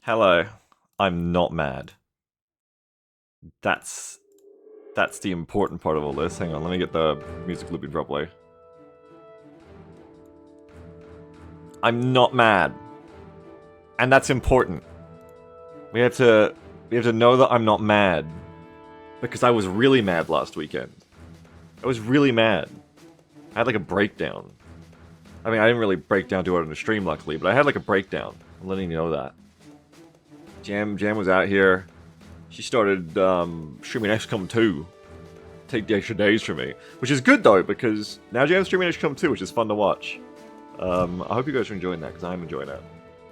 Hello. I'm not mad. That's that's the important part of all this. Hang on, let me get the music loopy properly. I'm not mad. And that's important. We have to know that I'm not mad. Because I was really mad last weekend. I was really mad. I had like a breakdown. I mean, I didn't really break down to it on the stream, luckily, but I had like a breakdown. I'm letting you know that. Jam was out here. She started streaming XCOM 2. Take the extra days from me. Which is good though, because now Jam's streaming XCOM 2, which is fun to watch. I hope you guys are enjoying that, because I'm enjoying it.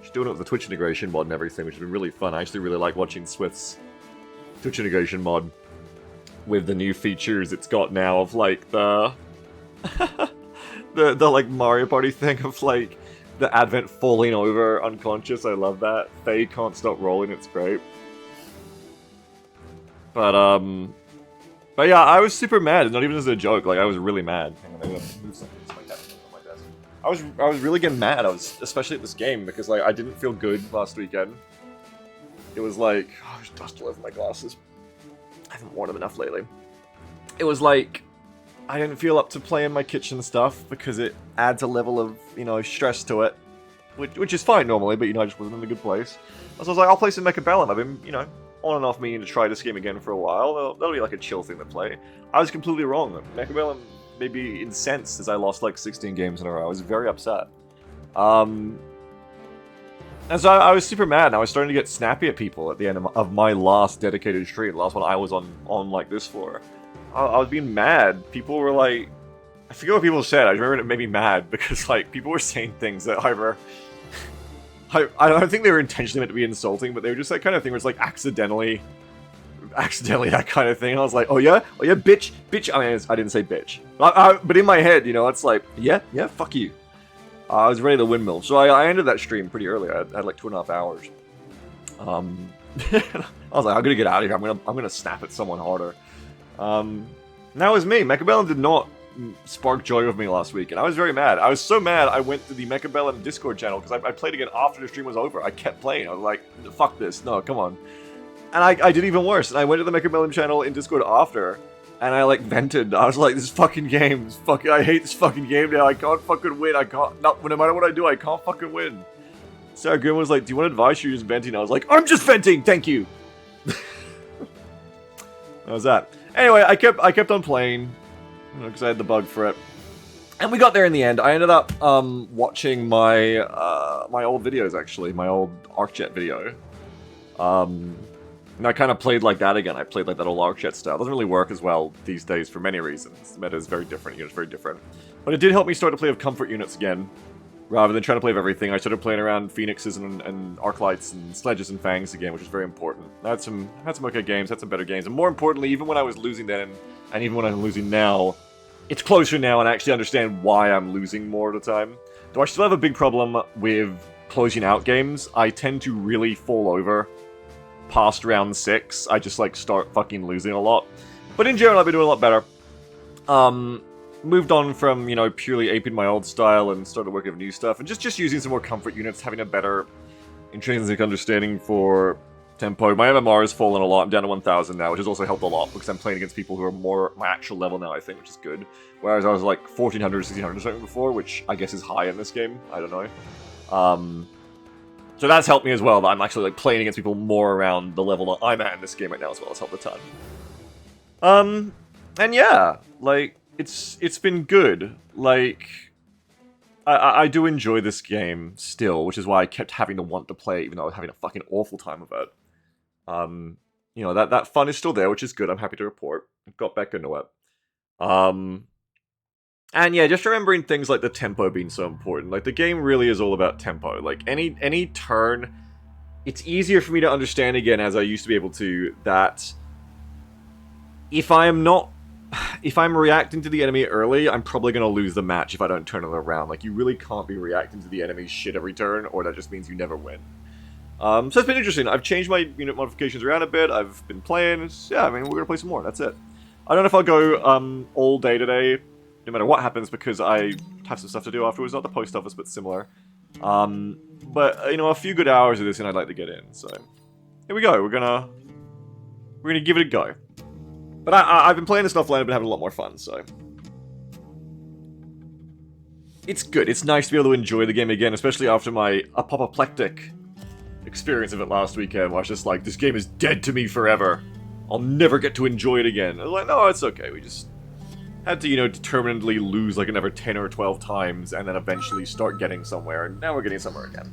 She's doing it with the Twitch integration mod and everything, which has been really fun. I actually really like watching Swift's Twitch integration mod with the new features it's got now of like the the like Mario Party thing of like the Advent falling over unconscious. I love that. Faye can't stop rolling, it's great. But yeah, I was super mad, not even as a joke, like I was really mad. Hang on, I'm gonna move something to my desk. I was really getting mad, especially at this game, because like I didn't feel good last weekend. It was like, oh, there's dust all over my glasses. I haven't worn them enough lately. It was like, I didn't feel up to playing my kitchen stuff, because it adds a level of, you know, stress to it. Which is fine normally, but you know, I just wasn't in a good place. So I was like, I'll play some Mechabellum. I've been, you know, on and off meaning to try this game again for a while. That'll be like a chill thing to play. I was completely wrong. Mechabellum made me incensed as I lost like 16 games in a row. I was very upset. And so I was super mad, and I was starting to get snappy at people at the end of my last dedicated stream, the last one I was on like this for. I was being mad. People were like, I forget what people said. I remember it made me mad because like people were saying things that either I don't think they were intentionally meant to be insulting, but they were just that kind of thing where it's like accidentally that kind of thing. I was like, oh yeah, bitch. I mean, I didn't say bitch, but in my head, you know, it's like, yeah, fuck you. I was ready to windmill, so I ended that stream pretty early. I had like 2.5 hours. I was like, I'm gonna get out of here. I'm gonna snap at someone harder. That was me. Mechabellum did not spark joy with me last week, and I was very mad. I was so mad, I went to the Mechabellum Discord channel, because I played again after the stream was over. I kept playing. I was like, fuck this. No, come on. And I did even worse. And I went to the Mechabellum channel in Discord after, and I like vented. I was like, this fucking game. I hate this fucking game now. I can't fucking win. No matter what I do, I can't fucking win. Sarah Grimm was like, do you want advice? You're just venting. I was like, I'm just venting. Thank you. That was that. Anyway, I kept on playing, you know, because I had the bug for it. And we got there in the end. I ended up watching my my old videos, actually, my old ArcJet video. And I kind of played like that again. I played like that old ArcJet style. It doesn't really work as well these days for many reasons. The meta is very different. You know, it's very different. But it did help me start to play with comfort units again, rather than trying to play with everything. I started playing around Phoenixes and Arclights and Sledges and Fangs again, which is very important. I had some okay games, had some better games, and more importantly, even when I was losing then, and even when I'm losing now, it's closer now, and I actually understand why I'm losing more of the time. Though I still have a big problem with closing out games. I tend to really fall over past round 6. I just like start fucking losing a lot. But in general, I've been doing a lot better. Moved on from, you know, purely aping my old style and started working with new stuff, and just using some more comfort units, having a better intrinsic understanding for tempo. My MMR has fallen a lot. I'm down to 1,000 now, which has also helped a lot, because I'm playing against people who are more my actual level now, I think, which is good. Whereas I was like 1,400, 1,600 or something before, which I guess is high in this game. I don't know. So that's helped me as well, that I'm actually like playing against people more around the level that I'm at in this game right now as well. It's helped a ton. And yeah, like, it's been good. Like, I do enjoy this game still, which is why I kept having to want to play, even though I was having a fucking awful time of it. You know, that fun is still there, which is good. I'm happy to report. I've got back into it. And yeah, just remembering things like the tempo being so important. Like, the game really is all about tempo. Like, any turn, it's easier for me to understand again, as I used to be able to, that if I'm reacting to the enemy early, I'm probably going to lose the match if I don't turn it around. Like, you really can't be reacting to the enemy's shit every turn, or that just means you never win. So it's been interesting. I've changed my unit modifications around a bit. I've been playing. Yeah, I mean, we're going to play some more. That's it. I don't know if I'll go all day today, no matter what happens, because I have some stuff to do afterwards. Not the post office, but similar. But, you know, a few good hours of this and I'd like to get in, so... Here we go, we're gonna give it a go. But I've been playing this offline, I've been having a lot more fun, so... It's good, it's nice to be able to enjoy the game again, especially after my apoplectic experience of it last weekend, where I was just like, this game is dead to me forever. I'll never get to enjoy it again. I was like, no, it's okay, we just had to, you know, determinedly lose like another 10 or 12 times, and then eventually start getting somewhere, and now we're getting somewhere again.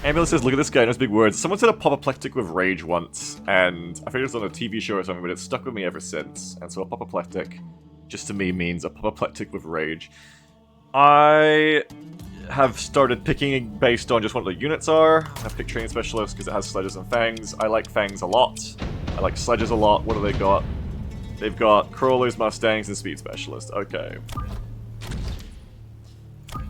Ambulance says, look at this guy, knows big words. Someone said apoplectic with rage once, and I figured it was on a TV show or something, but it's stuck with me ever since. And so apoplectic, just to me, means apoplectic with rage. I have started picking based on just what the units are. I pick training specialist because it has sledges and fangs. I like fangs a lot. I like sledges a lot. What do they got? They've got crawlers, mustangs, and speed specialist. Okay.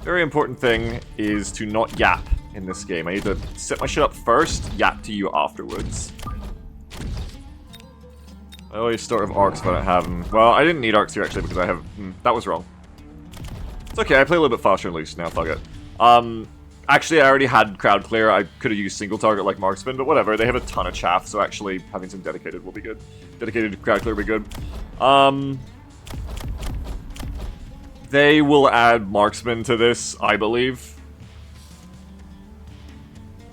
Very important thing is to not yap in this game. I need to set my shit up first, yap to you afterwards. I always start with arcs if I don't have them. Well, I didn't need arcs here actually because I have... that was wrong. It's okay, I play a little bit faster and loose now, fuck it. Actually I already had crowd clear. I could have used single target like marksman, but whatever. They have a ton of chaff, so actually having some dedicated will be good. Dedicated crowd clear will be good. They will add marksman to this, I believe.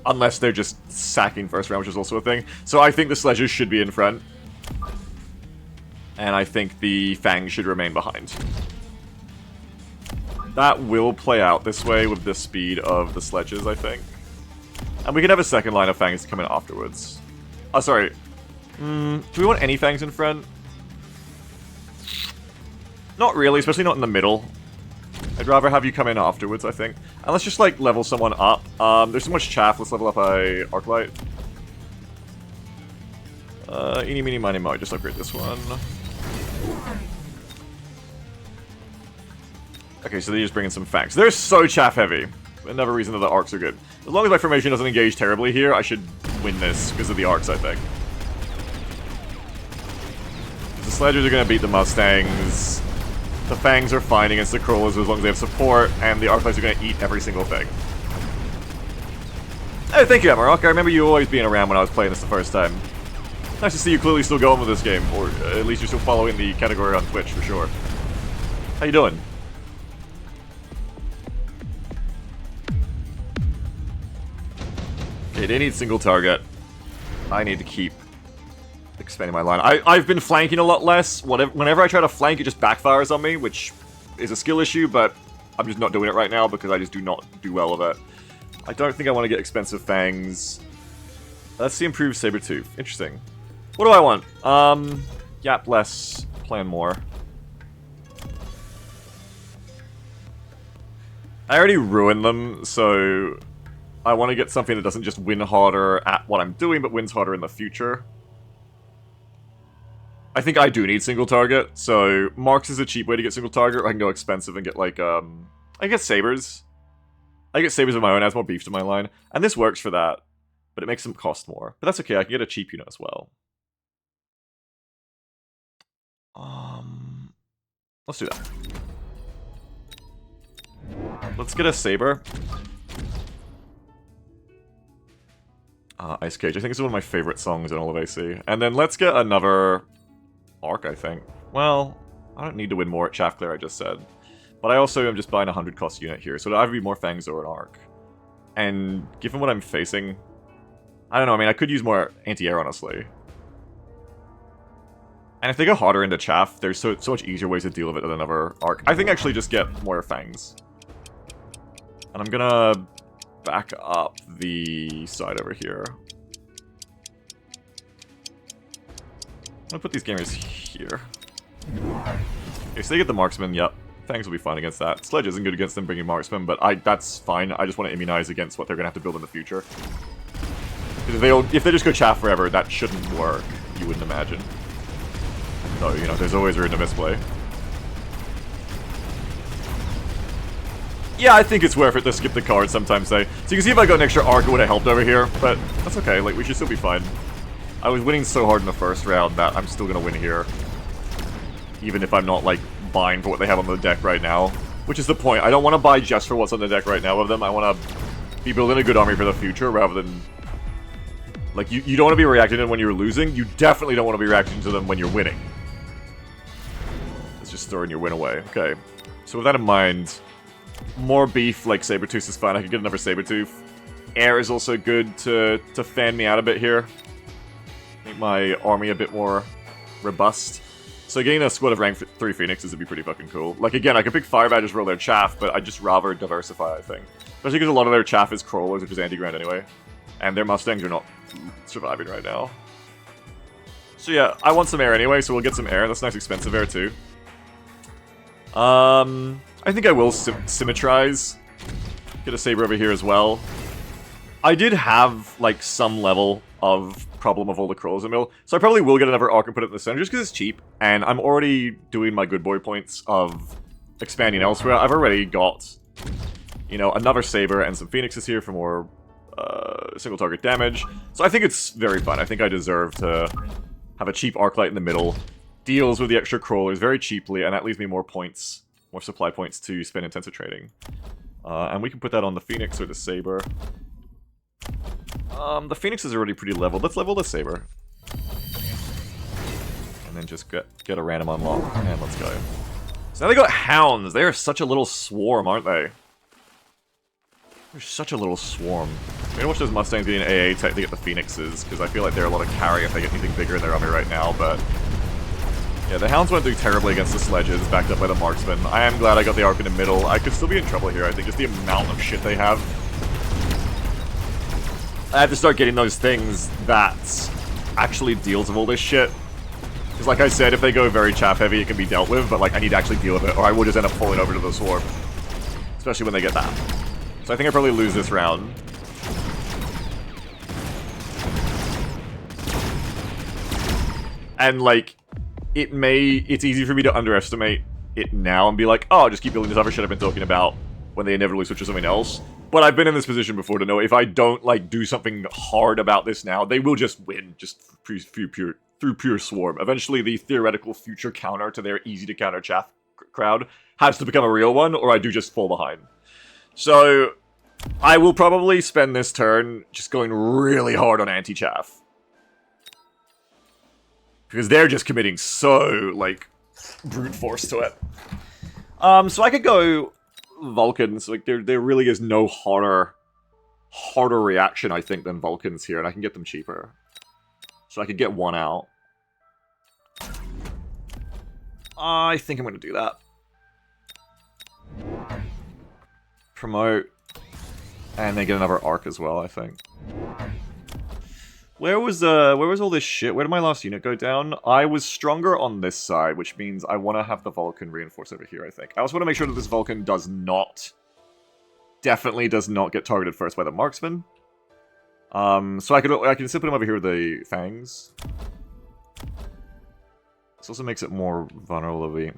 Unless they're just sacking first round, which is also a thing. So I think the sledges should be in front. And I think the fangs should remain behind. That will play out this way with the speed of the sledges, I think. And we can have a second line of fangs to come in afterwards. Oh, sorry. Do we want any fangs in front? Not really, especially not in the middle. I'd rather have you come in afterwards, I think. And let's just, like, level someone up. There's so much chaff, let's level up a Arclight. Eeny, meeny, miny, mo, just upgrade this one. Okay, so they just bring in some fangs. They're so chaff heavy. Another reason that the arcs are good. As long as my formation doesn't engage terribly here, I should win this because of the arcs, I think. The sledgers are going to beat the mustangs. The fangs are fine against the crawlers as long as they have support, and the arclights are going to eat every single thing. Hey, thank you, Amarok. I remember you always being around when I was playing this the first time. Nice to see you clearly still going with this game, or at least you're still following the category on Twitch, for sure. How you doing? Okay, they need single target. I need to keep expanding my line. I've been flanking a lot less. Whenever I try to flank, it just backfires on me, which is a skill issue, but I'm just not doing it right now because I just do not do well with it. I don't think I want to get expensive fangs. Let's see improved Sabertooth. Interesting. What do I want? Yap less, plan more. I already ruined them, so I want to get something that doesn't just win harder at what I'm doing, but wins harder in the future. I think I do need single target, so Marks is a cheap way to get single target, or I can go expensive and get, like, I get sabers. I get sabers of my own, adds more beef to my line, and this works for that, but it makes them cost more. But that's okay, I can get a cheap unit as well. Let's do that. Let's get a saber. Ice Cage, I think this is one of my favorite songs in all of AC. And then let's get another arc, I think. Well, I don't need to win more at Chaff Clear, I just said. But I also am just buying a 100 cost unit here, so it'll either be more fangs or an arc. And given what I'm facing, I don't know, I mean, I could use more anti-air, honestly. And if they go harder into Chaff, there's so much easier ways to deal with it than another arc. I think actually just get more fangs. And I'm gonna back up the side over here. I'm gonna put these gamers here. Okay, so they get the marksman, yep. Fangs will be fine against that. Sledge isn't good against them bringing marksman, but that's fine. I just want to immunize against what they're gonna have to build in the future. Because if they just go chaff forever, that shouldn't work, you wouldn't imagine. So, you know, there's always room to misplay. Yeah, I think it's worth it to skip the card sometimes, though. So you can see if I got an extra arc, it would have helped over here, but that's okay, like, we should still be fine. I was winning so hard in the first round that I'm still gonna win here. Even if I'm not, like, buying for what they have on the deck right now. Which is the point. I don't want to buy just for what's on the deck right now of them. I want to be building a good army for the future rather than... Like, you don't want to be reacting to them when you're losing. You definitely don't want to be reacting to them when you're winning. It's just throwing your win away. Okay. So with that in mind, more beef like Sabertooth is fine. I could get another Sabertooth. Air is also good to fan me out a bit here. Make my army a bit more robust. So getting a squad of rank 3 Phoenixes would be pretty fucking cool. Like, again, I could pick Fire Badgers, roll their chaff, but I'd just rather diversify, I think. Especially because a lot of their chaff is crawlers, which is anti-ground anyway. And their Mustangs are not surviving right now. So yeah, I want some air anyway, so we'll get some air. That's nice expensive air, too. I think I will symmetrize. Get a Saber over here as well. I did have, like, some level of problem of all the crawlers in the middle, so I probably will get another arc and put it in the center just because it's cheap, and I'm already doing my good boy points of expanding elsewhere. I've already got, you know, another Saber and some Phoenixes here for more single target damage, so I think it's very fun. I think I deserve to have a cheap arc light in the middle, deals with the extra crawlers very cheaply, and that leaves me more points, more supply points to spend intensive trading. And we can put that on the Phoenix or the Saber. The Phoenix is already pretty leveled. Let's level the Saber. And then just get a random unlock. And let's go. So now they got Hounds. They are such a little swarm, aren't they? They're such a little swarm. I'm gonna watch those Mustangs getting AA tech to get the Phoenixes, because I feel like they're a lot of carry if they get anything bigger in their army right now, but... Yeah, the Hounds won't do terribly against the Sledges, backed up by the Marksmen. I am glad I got the arc in the middle. I could still be in trouble here, I think, just the amount of shit they have. I have to start getting those things that actually deals with all this shit. Because like I said, if they go very chaff heavy, it can be dealt with, but like I need to actually deal with it, or I will just end up falling over to the Swarm. Especially when they get that. So I think I probably lose this round. And like, it's easy for me to underestimate it now and be like, oh, I'll just keep building this other shit I've been talking about when they inevitably switch to something else. But I've been in this position before to know if I don't, like, do something hard about this now, they will just win, just through pure swarm. Eventually, the theoretical future counter to their easy-to-counter chaff crowd has to become a real one, or I do just fall behind. So, I will probably spend this turn just going really hard on anti-chaff. Because they're just committing so, like, brute force to it. So I could go Vulcans. Like, there really is no harder reaction, I think, than Vulcans here, and I can get them cheaper. So I could get one out. I think I'm going to do that. Promote. And then get another arc as well, I think. Where was all this shit? Where did my last unit go down? I was stronger on this side, which means I want to have the Vulcan reinforce over here, I think. I also want to make sure that this Vulcan does not... Definitely does not get targeted first by the Marksman. So I can still put him over here with the Fangs. This also makes it more vulnerable to be...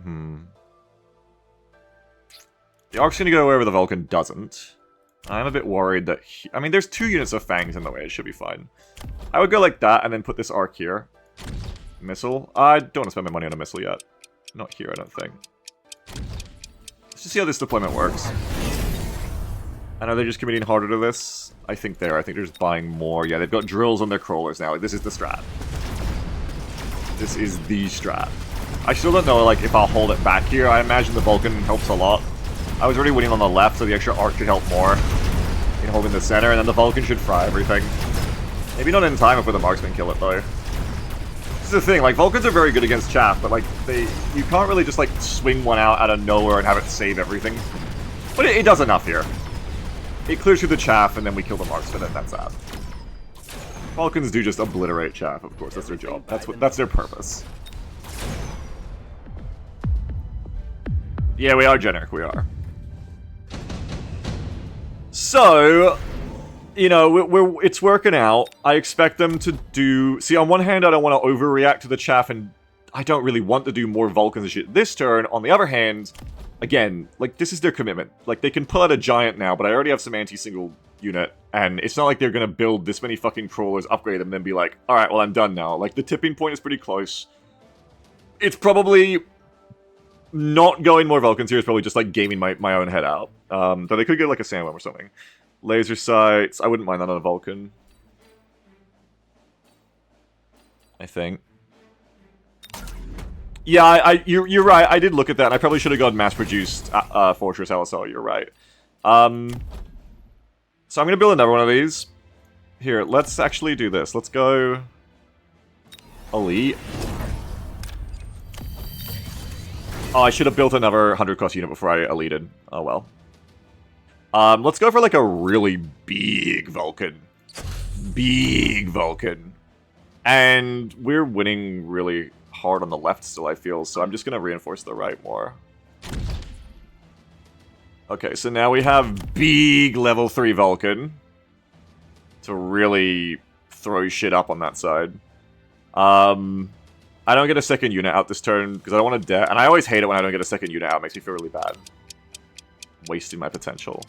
The Arc's gonna go wherever the Vulcan doesn't. I'm a bit worried that... I mean, there's 2 units of Fangs in the way. It should be fine. I would go like that and then put this Arc here. Missile. I don't want to spend my money on a missile yet. Not here, I don't think. Let's just see how this deployment works. I know they're just committing harder to this. I think they're just buying more. Yeah, they've got drills on their crawlers now. Like, this is the strat. This is the strat. I still don't know, like, if I'll hold it back here. I imagine the Vulcan helps a lot. I was already winning on the left, so the extra arc should help more in holding the center, and then the Vulcan should fry everything. Maybe not in time before the Marksman kill it, though. This is the thing, like, Vulcans are very good against chaff, but, like, you can't really just, like, swing one out of nowhere and have it save everything. But it does enough here. It clears through the chaff, and then we kill the Marksman, and that's that. Vulcans do just obliterate chaff, of course, that's their job. That's their purpose. Yeah, we are generic, we are. So, you know, it's working out. I expect them to do... See, on one hand, I don't want to overreact to the chaff, and I don't really want to do more Vulcans and shit this turn. On the other hand, again, like, this is their commitment. Like, they can pull out a giant now, but I already have some anti-single unit, and it's not like they're going to build this many fucking crawlers, upgrade them, and then be like, alright, well, I'm done now. Like, the tipping point is pretty close. It's probably not going more Vulcans here is probably just like gaming my own head out. But they could get like a sandworm or something. Laser sights. I wouldn't mind that on a Vulcan. I think. Yeah, you're right. I did look at that. And I probably should have gone mass-produced Fortress LSL. You're right. So I'm gonna build another one of these. Here, let's actually do this. Let's go Elite. Oh, I should have built another 100 cost unit before I elited. Oh well. Let's go for like a really big Vulcan. Big Vulcan. And we're winning really hard on the left still, I feel, so I'm just gonna reinforce the right more. Okay, so now we have big level 3 Vulcan to really throw shit up on that side. I don't get a second unit out this turn because I don't want to debt, and I always hate it when I don't get a second unit out. It makes me feel really bad. Wasting my potential.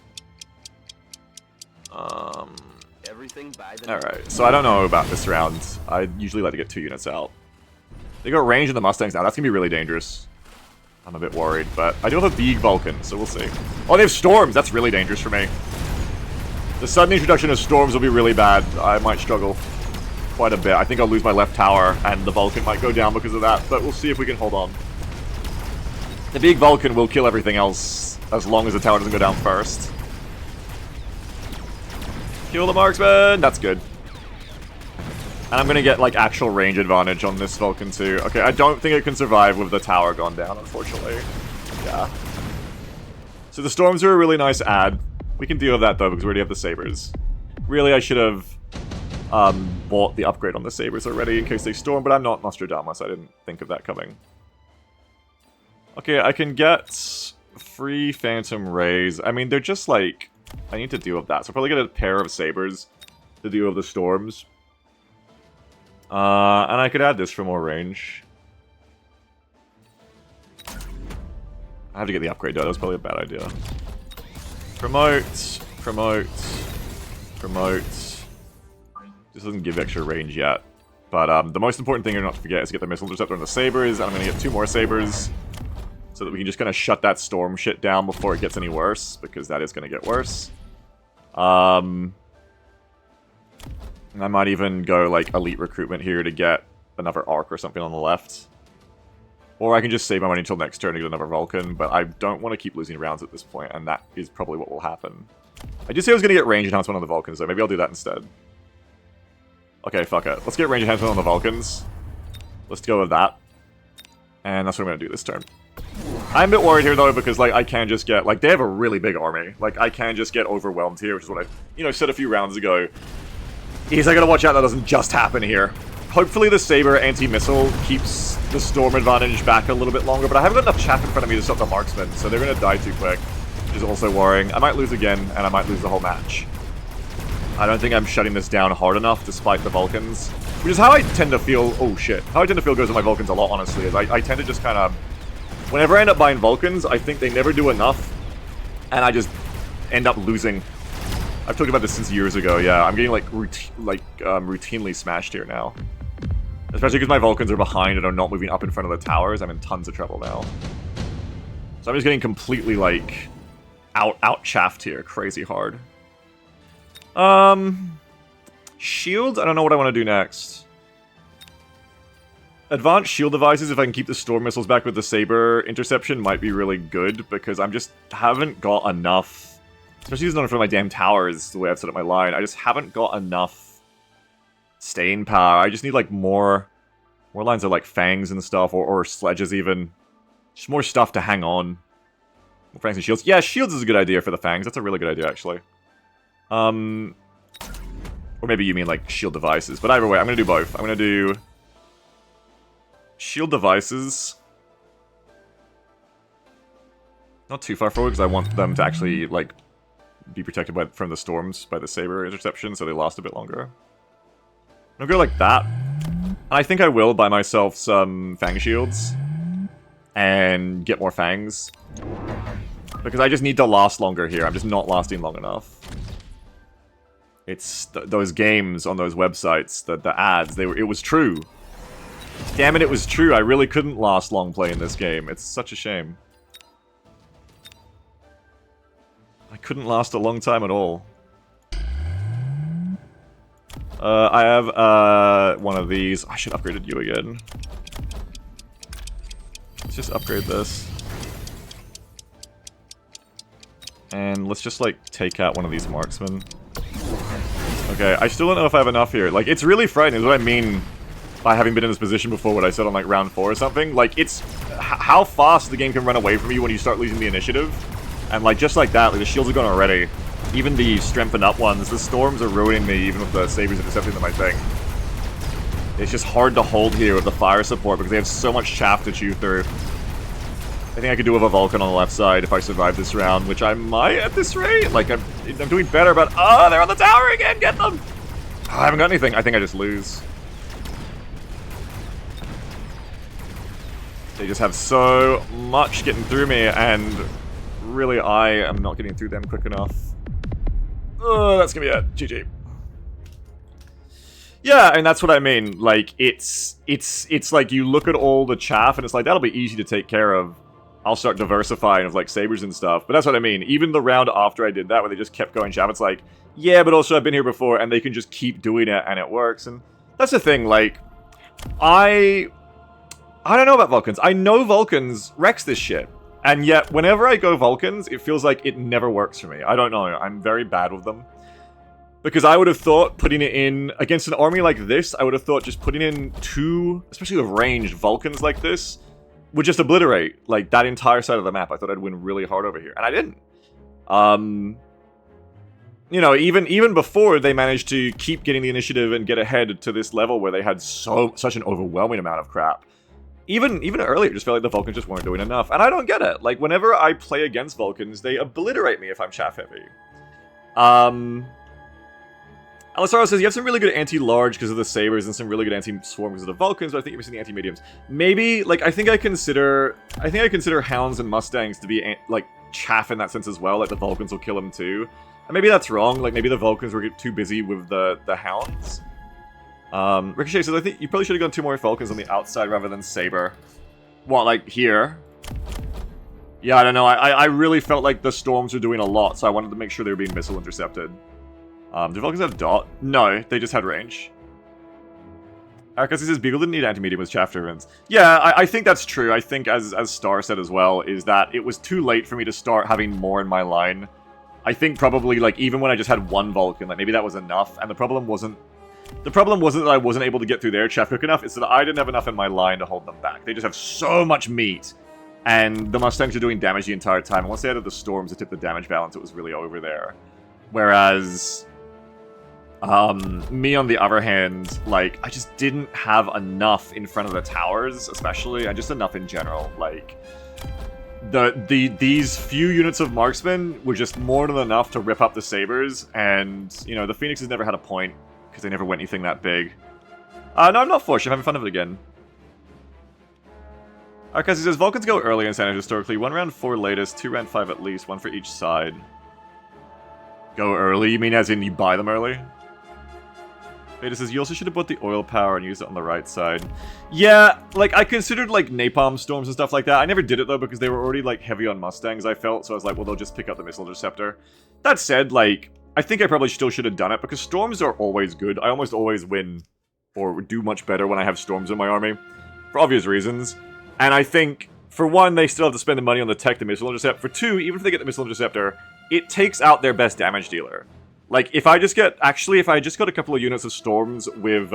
Alright, so I don't know about this round. I usually like to get 2 units out. They got range in the Mustangs now. That's going to be really dangerous. I'm a bit worried, but I do have a big Vulcan, so we'll see. Oh, they have Storms! That's really dangerous for me. The sudden introduction of Storms will be really bad. I might struggle quite a bit. I think I'll lose my left tower, and the Vulcan might go down because of that, but we'll see if we can hold on. The big Vulcan will kill everything else, as long as the tower doesn't go down first. Kill the marksman! That's good. And I'm gonna get, like, actual range advantage on this Vulcan, too. Okay, I don't think it can survive with the tower gone down, unfortunately. Yeah. So the Storms are a really nice add. We can deal with that, though, because we already have the Sabres. Really, I should have bought the upgrade on the Sabres already in case they storm, but I'm not Nostradamus. I didn't think of that coming. Okay, I can get free Phantom Rays. I mean, they're just, like... I need to deal with that. So I'll probably get a pair of Sabres to deal with the Storms. And I could add this for more range. I have to get the upgrade though, that was probably a bad idea. Promote, promote, promote. This doesn't give extra range yet. But the most important thing not to forget is to get the Missile Interceptor and the Sabres, and I'm gonna get 2 more Sabres. So that we can just kind of shut that Storm shit down before it gets any worse, because that is gonna get worse. I might even go, like, elite recruitment here to get another Arc or something on the left. Or I can just save my money until next turn to get another Vulcan, but I don't want to keep losing rounds at this point, and that is probably what will happen. I did say I was going to get range enhancement on the Vulcans, so maybe I'll do that instead. Okay, fuck it. Let's get range enhancement on the Vulcans. Let's go with that. And that's what I'm going to do this turn. I'm a bit worried here, though, because, like, I can just get... Like, they have a really big army. Like, I can just get overwhelmed here, which is what I, you know, said a few rounds ago. Is I gotta watch out that doesn't just happen here. Hopefully the Saber anti-missile keeps the Storm advantage back a little bit longer, but I haven't got enough chaff in front of me to stop the marksman, so they're gonna die too quick, which is also worrying. I might lose again, and I might lose the whole match. I don't think I'm shutting this down hard enough, despite the Vulcans. Which is how I tend to feel... Oh, shit. How I tend to feel goes with my Vulcans a lot, honestly, is I tend to just kind of... Whenever I end up buying Vulcans, I think they never do enough, and I just end up losing. I've talked about this since years ago, yeah. I'm getting, like, routinely smashed here now. Especially because my Vulcans are behind and are not moving up in front of the towers. I'm in tons of trouble now. So I'm just getting completely, like, out-chaffed here. Crazy hard. Shields? I don't know what I want to do next. Advanced shield devices, if I can keep the Storm missiles back with the Saber interception, might be really good, because I'm just haven't got enough... Especially using it in front of my damn towers, the way I've set up my line. I just haven't got enough staying power. I just need, like, more lines of, like, fangs and stuff, or sledges even. Just more stuff to hang on. More fangs and shields. Yeah, shields is a good idea for the fangs. That's a really good idea, actually. Or maybe you mean, like, shield devices. But either way, I'm gonna do both. I'm gonna do shield devices. Not too far forward, because I want them to actually, like, be protected from the Storms by the Saber interception, so they last a bit longer. I'll go like that. And I think I will buy myself some Fang Shields and get more Fangs. Because I just need to last longer here. I'm just not lasting long enough. It's those games on those websites, the ads, it was true. Damn it, it was true. I really couldn't last long playing this game. It's such a shame. I couldn't last a long time at all. I have one of these. I should have upgraded you again. Let's just upgrade this. And let's just, like, take out one of these marksmen. Okay, I still don't know if I have enough here. Like, it's really frightening, is what I mean by having been in this position before, what I said on, like, round 4 or something. Like, it's how fast the game can run away from you when you start losing the initiative. And, like, just like that, like, the shields are gone already. Even the strengthened up ones, the storms are ruining me, even with the sabers intercepting them, I think. It's just hard to hold here with the fire support, because they have so much chaff to chew through. I think I could do with a Vulcan on the left side if I survive this round, which I might at this rate. Like, I'm doing better, but... Oh, they're on the tower again! Get them! Oh, I haven't got anything. I think I just lose. They just have so much getting through me, and really I am not getting through them quick enough. Oh, that's gonna be it. GG. Yeah, and that's what I mean. Like, it's like you look at all the chaff, and it's like, that'll be easy to take care of. I'll start diversifying of, like, sabers and stuff. But that's what I mean. Even the round after I did that, where they just kept going chaff, it's like, yeah, but also I've been here before, and they can just keep doing it, and it works. And that's the thing, like, I don't know about Vulcans. I know Vulcans wrecks this shit. And yet, whenever I go Vulcans, it feels like it never works for me. I don't know. I'm very bad with them. Because I would have thought putting it in, against an army like this, I would have thought just putting in 2, especially with ranged Vulcans like this, would just obliterate, like, that entire side of the map. I thought I'd win really hard over here. And I didn't. You know, even before they managed to keep getting the initiative and get ahead to this level where they had such an overwhelming amount of crap. Even earlier, it just felt like the Vulcans just weren't doing enough. And I don't get it. Like, whenever I play against Vulcans, they obliterate me if I'm chaff heavy. Alisaro says, you have some really good anti-large because of the sabers and some really good anti-swarm because of the Vulcans, but I think you're missing the anti-mediums. Maybe, like, I think I consider Hounds and Mustangs to be, like, chaff in that sense as well. Like, the Vulcans will kill them too. And maybe that's wrong. Like, maybe the Vulcans were too busy with the Hounds. Ricochet says, I think you probably should have gone 2 more Vulcans on the outside rather than Saber. What, like, here? Yeah, I don't know. I really felt like the storms were doing a lot, so I wanted to make sure they were being missile intercepted. Do Vulcans have dot? No, they just had range. Because he says Beagle didn't need anti-medium with chaff difference. Yeah, I think that's true. I think, as Star said as well, is that it was too late for me to start having more in my line. I think probably, like, even when I just had 1 Vulcan, like, maybe that was enough, and the problem wasn't that I wasn't able to get through their chaff quick enough, it's that I didn't have enough in my line to hold them back. They just have so much meat, and the Mustangs are doing damage the entire time, and once they added the storms to tip the damage balance, it was really over there. Whereas... me on the other hand, like, I just didn't have enough in front of the towers, especially, and just enough in general. Like, these few units of marksmen were just more than enough to rip up the sabers, and, you know, the Phoenixes never had a point, because they never went anything that big. No, I'm not forced, I'm having fun of it again. Because he says, Vulcans go early in Standard historically, 1 round 4 latest, 2 round 5 at least, 1 for each side. Go early? You mean as in you buy them early? Beta says, you also should have bought the oil power and used it on the right side. Yeah, like, I considered, like, napalm storms and stuff like that. I never did it, though, because they were already, like, heavy on Mustangs, I felt. So I was like, well, they'll just pick up the missile interceptor. That said, like, I think I probably still should have done it, because storms are always good. I almost always win, or do much better when I have storms in my army, for obvious reasons. And I think, for one, they still have to spend the money on the tech, the missile interceptor. For 2, even if they get the missile interceptor, it takes out their best damage dealer. Like, if I just got a couple of units of storms with,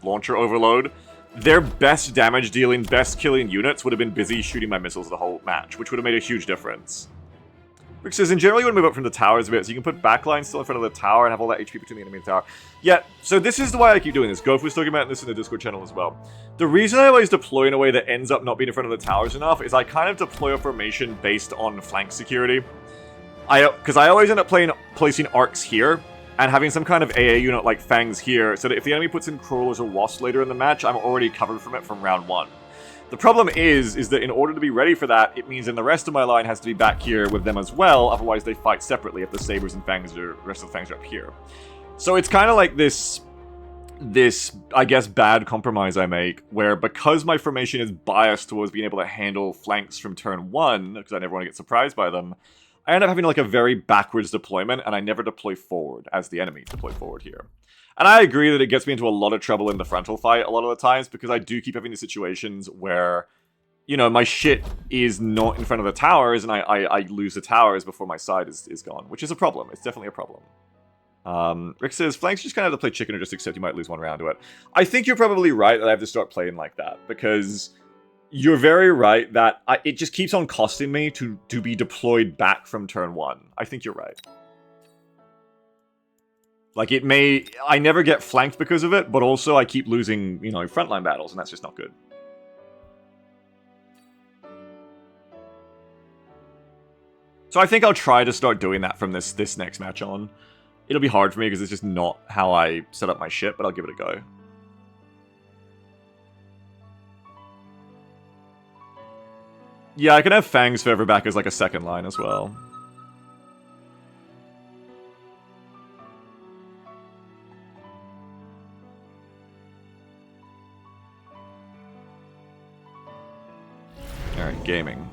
launcher overload, their best damage dealing, best killing units would have been busy shooting my missiles the whole match, which would have made a huge difference. Rick says, in general, you want to move up from the towers a bit, so you can put backlines still in front of the tower and have all that HP between the enemy and the tower. Yeah, so this is why I keep doing this. Gof was talking about this in the Discord channel as well. The reason I always deploy in a way that ends up not being in front of the towers enough is I kind of deploy a formation based on flank security. Because I always end up placing arcs here, and having some kind of AA unit like Fangs here, so that if the enemy puts in Crawlers or Wasps later in the match, I'm already covered from it from round 1. The problem is that in order to be ready for that, it means then the rest of my line has to be back here with them as well, otherwise they fight separately if the Sabers and Fangs the rest of the Fangs are up here. So it's kind of like this this, I guess, bad compromise I make, where because my formation is biased towards being able to handle flanks from turn 1, because I never want to get surprised by them, I end up having like a very backwards deployment, and I never deploy forward as the enemy deploy forward here. And I agree that it gets me into a lot of trouble in the frontal fight a lot of the times, because I do keep having these situations where, you know, my shit is not in front of the towers, and I lose the towers before my side is gone, which is a problem. It's definitely a problem. Rick says, flanks just kind of have to play chicken or just accept you might lose one round to it. I think you're probably right that I have to start playing like that, because you're very right that it just keeps on costing me to be deployed back from turn 1. I think you're right. Like, I never get flanked because of it, but also I keep losing, you know, frontline battles, and that's just not good. So I think I'll try to start doing that from this next match on. It'll be hard for me because it's just not how I set up my shit, but I'll give it a go. Yeah, I can have Fangs further back as like a second line as well. Alright, gaming.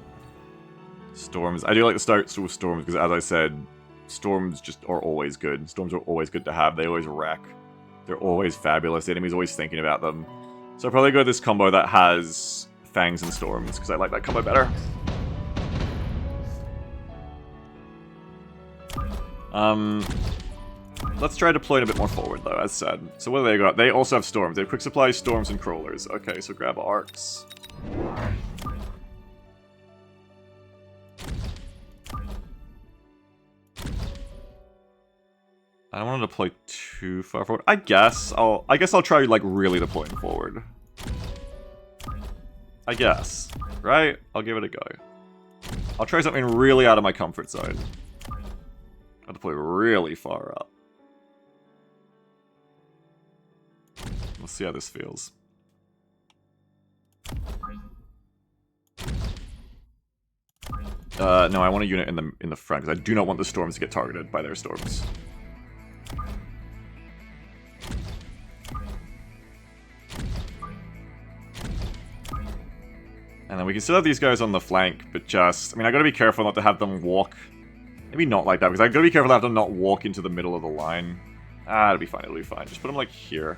Storms. I do like to start with Storms because, as I said, Storms just are always good. Storms are always good to have. They always wreck. They're always fabulous. The enemy's always thinking about them. So I'll probably go with this combo that has Fangs and Storms, because I like that combo better. Let's try deploying a bit more forward, though, as said. So what do they got? They also have Storms. They have Quick Supply, Storms, and Crawlers. Okay, so grab Arcs. I don't want to deploy too far forward. I guess I'll try like really deploying forward. I guess, right? I'll give it a go. I'll try something really out of my comfort zone. I'll deploy really far up. We'll see how this feels. No, I want a unit in the front because I do not want the Storms to get targeted by their Storms. And then we can still have these guys on the flank, but just... I mean, I gotta be careful not to have them walk... Maybe not like that, because I gotta be careful to have them not walk into the middle of the line. Ah, it'll be fine, it'll be fine. Just put them, like, here.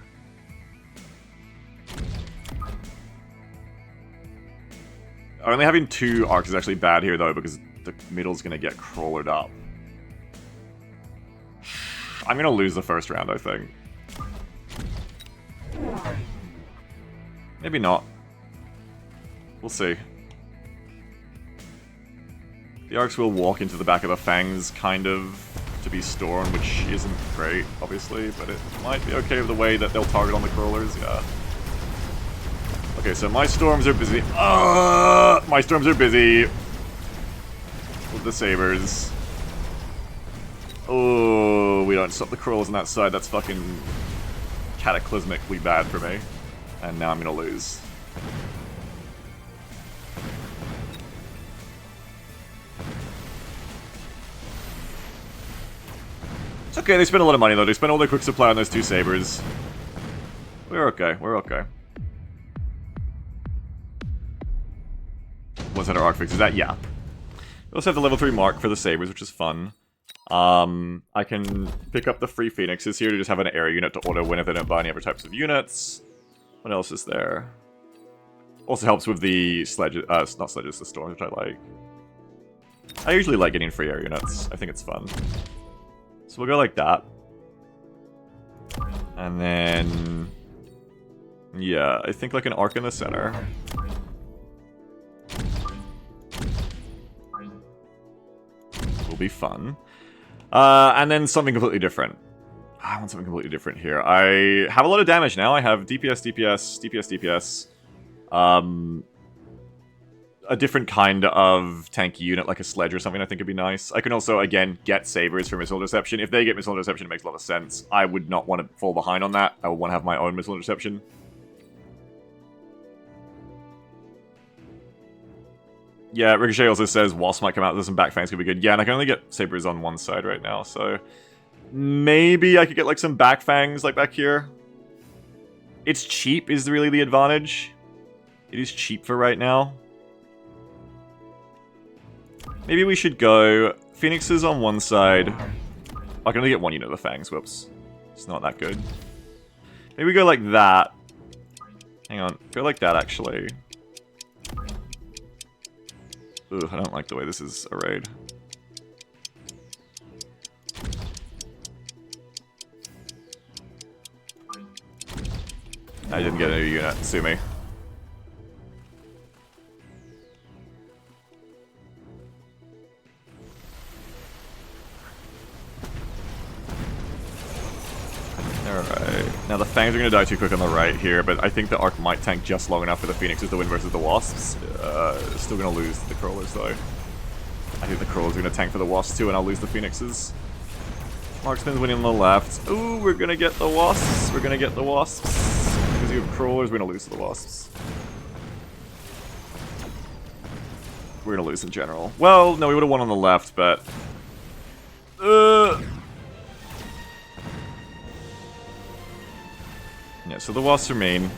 Only having 2 arcs is actually bad here, though, because the middle's gonna get crawlered up. I'm gonna lose the first round, I think. Maybe not. We'll see. The Arcs will walk into the back of the Fangs, kind of, to be Storm, which isn't great, obviously, but it might be okay with the way that they'll target on the Crawlers, yeah. Okay, so my Storms are busy. My Storms are busy with the Sabers. Oh, we don't stop the Crawlers on that side. That's fucking cataclysmically bad for me. And now I'm gonna lose. It's okay, they spent a lot of money though. They spent all their quick supply on those 2 Sabers. We're okay, we're okay. Was that our arc fix? Is that? Yeah. We also have the level 3 mark for the Sabers, which is fun. I can pick up the free Phoenixes here to just have an area unit to auto win if they don't buy any other types of units. What else is there? Also helps with the sledges, not sledges, the Storms, which I like. I usually like getting free air units. I think it's fun. So we'll go like that. And then... yeah, I think like an arc in the center. Will be fun. And then something completely different. I want something completely different here. I have a lot of damage now. I have DPS, DPS, DPS, DPS. A different kind of tanky unit, like a sledge or something, I think would be nice. I can also, again, get Sabers for missile interception. If they get missile interception, it makes a lot of sense. I would not want to fall behind on that. I would want to have my own missile interception. Yeah, Ricochet also says Wasp might come out. There's some back fangs could be good. Yeah, and I can only get Sabers on one side right now, so maybe I could get like some back fangs like back here. It's cheap is really the advantage. It is cheap for right now. Maybe we should go Phoenixes on one side. I can only get one unit of the Fangs, whoops. It's not that good. Maybe we go like that. Hang on, go like that actually. Ugh, I don't like the way this is arrayed. I didn't get a new unit, sue me. Alright, now the Fangs are going to die too quick on the right here, but I think the Arc might tank just long enough for the Phoenixes to win versus the Wasps. Still going to lose the Crawlers though. I think the Crawlers are going to tank for the Wasps too, and I'll lose the Phoenixes. Marksman's winning on the left. Ooh, we're going to get the Wasps. We're going to get the Wasps. Because you have Crawlers, we're going to lose to the Wasps. We're going to lose in general. Well, no, we would have won on the left, but... Yeah, so the Wasps are main.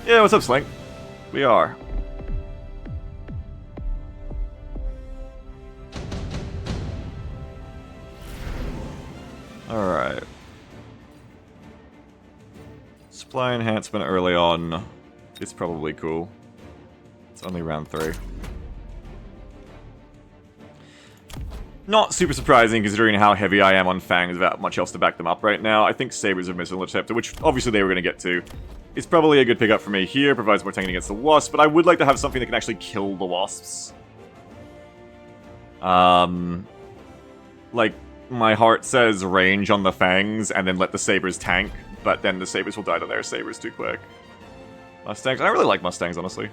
Yeah, what's up, Slink? We are. Alright. Supply enhancement early on is probably cool. It's only round 3. Not super surprising considering how heavy I am on Fangs without much else to back them up right now. I think Sabres of Missile Interceptor, which obviously they were going to get to, is probably a good pickup for me here, provides more tanking against the Wasps, but I would like to have something that can actually kill the Wasps. Like, my heart says range on the Fangs and then let the Sabres tank, but then the Sabres will die to their Sabres too quick. Mustangs, I really like Mustangs, honestly.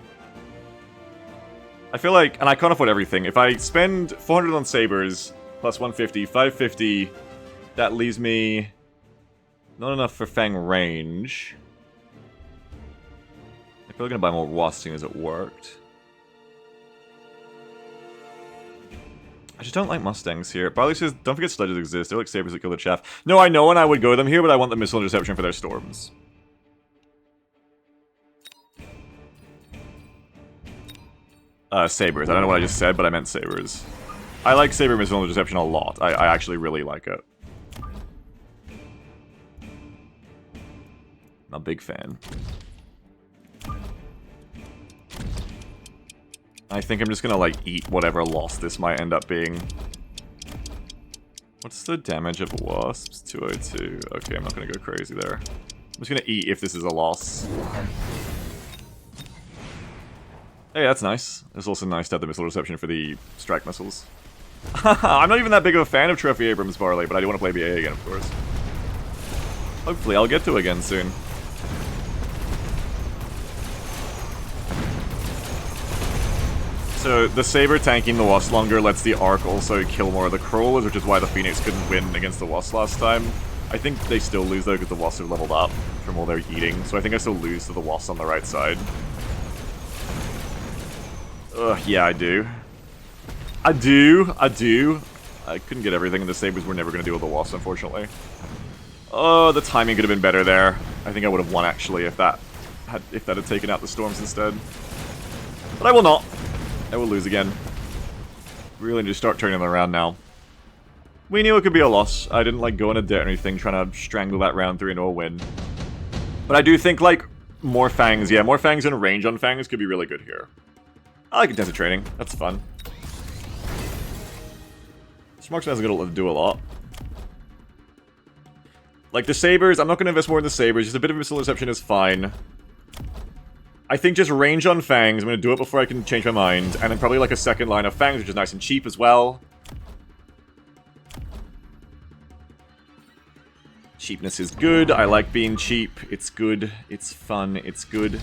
I feel like, and I can't afford everything, if I spend 400 on Sabres, plus 150, 550, that leaves me not enough for Fang range. I'm probably going to buy more Wasps seeing as it worked. I just don't like Mustangs here. Barley says, don't forget sledges exist. They're like Sabres that kill the chaff. No, I know, and I would go them here, but I want the missile interception for their storms. Sabres. I don't know what I just said, but I meant Sabres. I like Sabre Missile Interception a lot. I actually really like it. I'm a big fan. I think I'm just gonna, like, eat whatever loss this might end up being. What's the damage of Wasps? 202. Okay, I'm not gonna go crazy there. I'm just gonna eat if this is a loss. Hey, that's nice. It's also nice to have the missile reception for the strike missiles. I'm not even that big of a fan of Trophy Abrams Barley, but I do want to play BA again, of course. Hopefully I'll get to again soon. So, the Saber tanking the Wasp longer lets the Arc also kill more of the Crawlers, which is why the Phoenix couldn't win against the Wasp last time. I think they still lose, though, because the Wasps are leveled up from all their eating, so I think I still lose to the Wasps on the right side. Ugh, yeah, I do. I do. I couldn't get everything, and the Sabres were never going to deal with the Wasps, unfortunately. Oh, the timing could have been better there. I think I would have won, actually, if that had taken out the Storms instead. But I will not. I will lose again. Really need to start turning them around now. We knew it could be a loss. I didn't like go on a debt or anything, trying to strangle that round 3 into a win. But I do think, like, more Fangs, yeah, more Fangs and range on Fangs could be really good here. I like intensive training. That's fun. Marksman isn't going to do a lot. Like, the Sabres, I'm not going to invest more in the Sabres. Just a bit of missile interception is fine. I think just range on Fangs. I'm going to do it before I can change my mind. And then probably like a second line of Fangs, which is nice and cheap as well. Cheapness is good. I like being cheap. It's good. It's fun. It's good.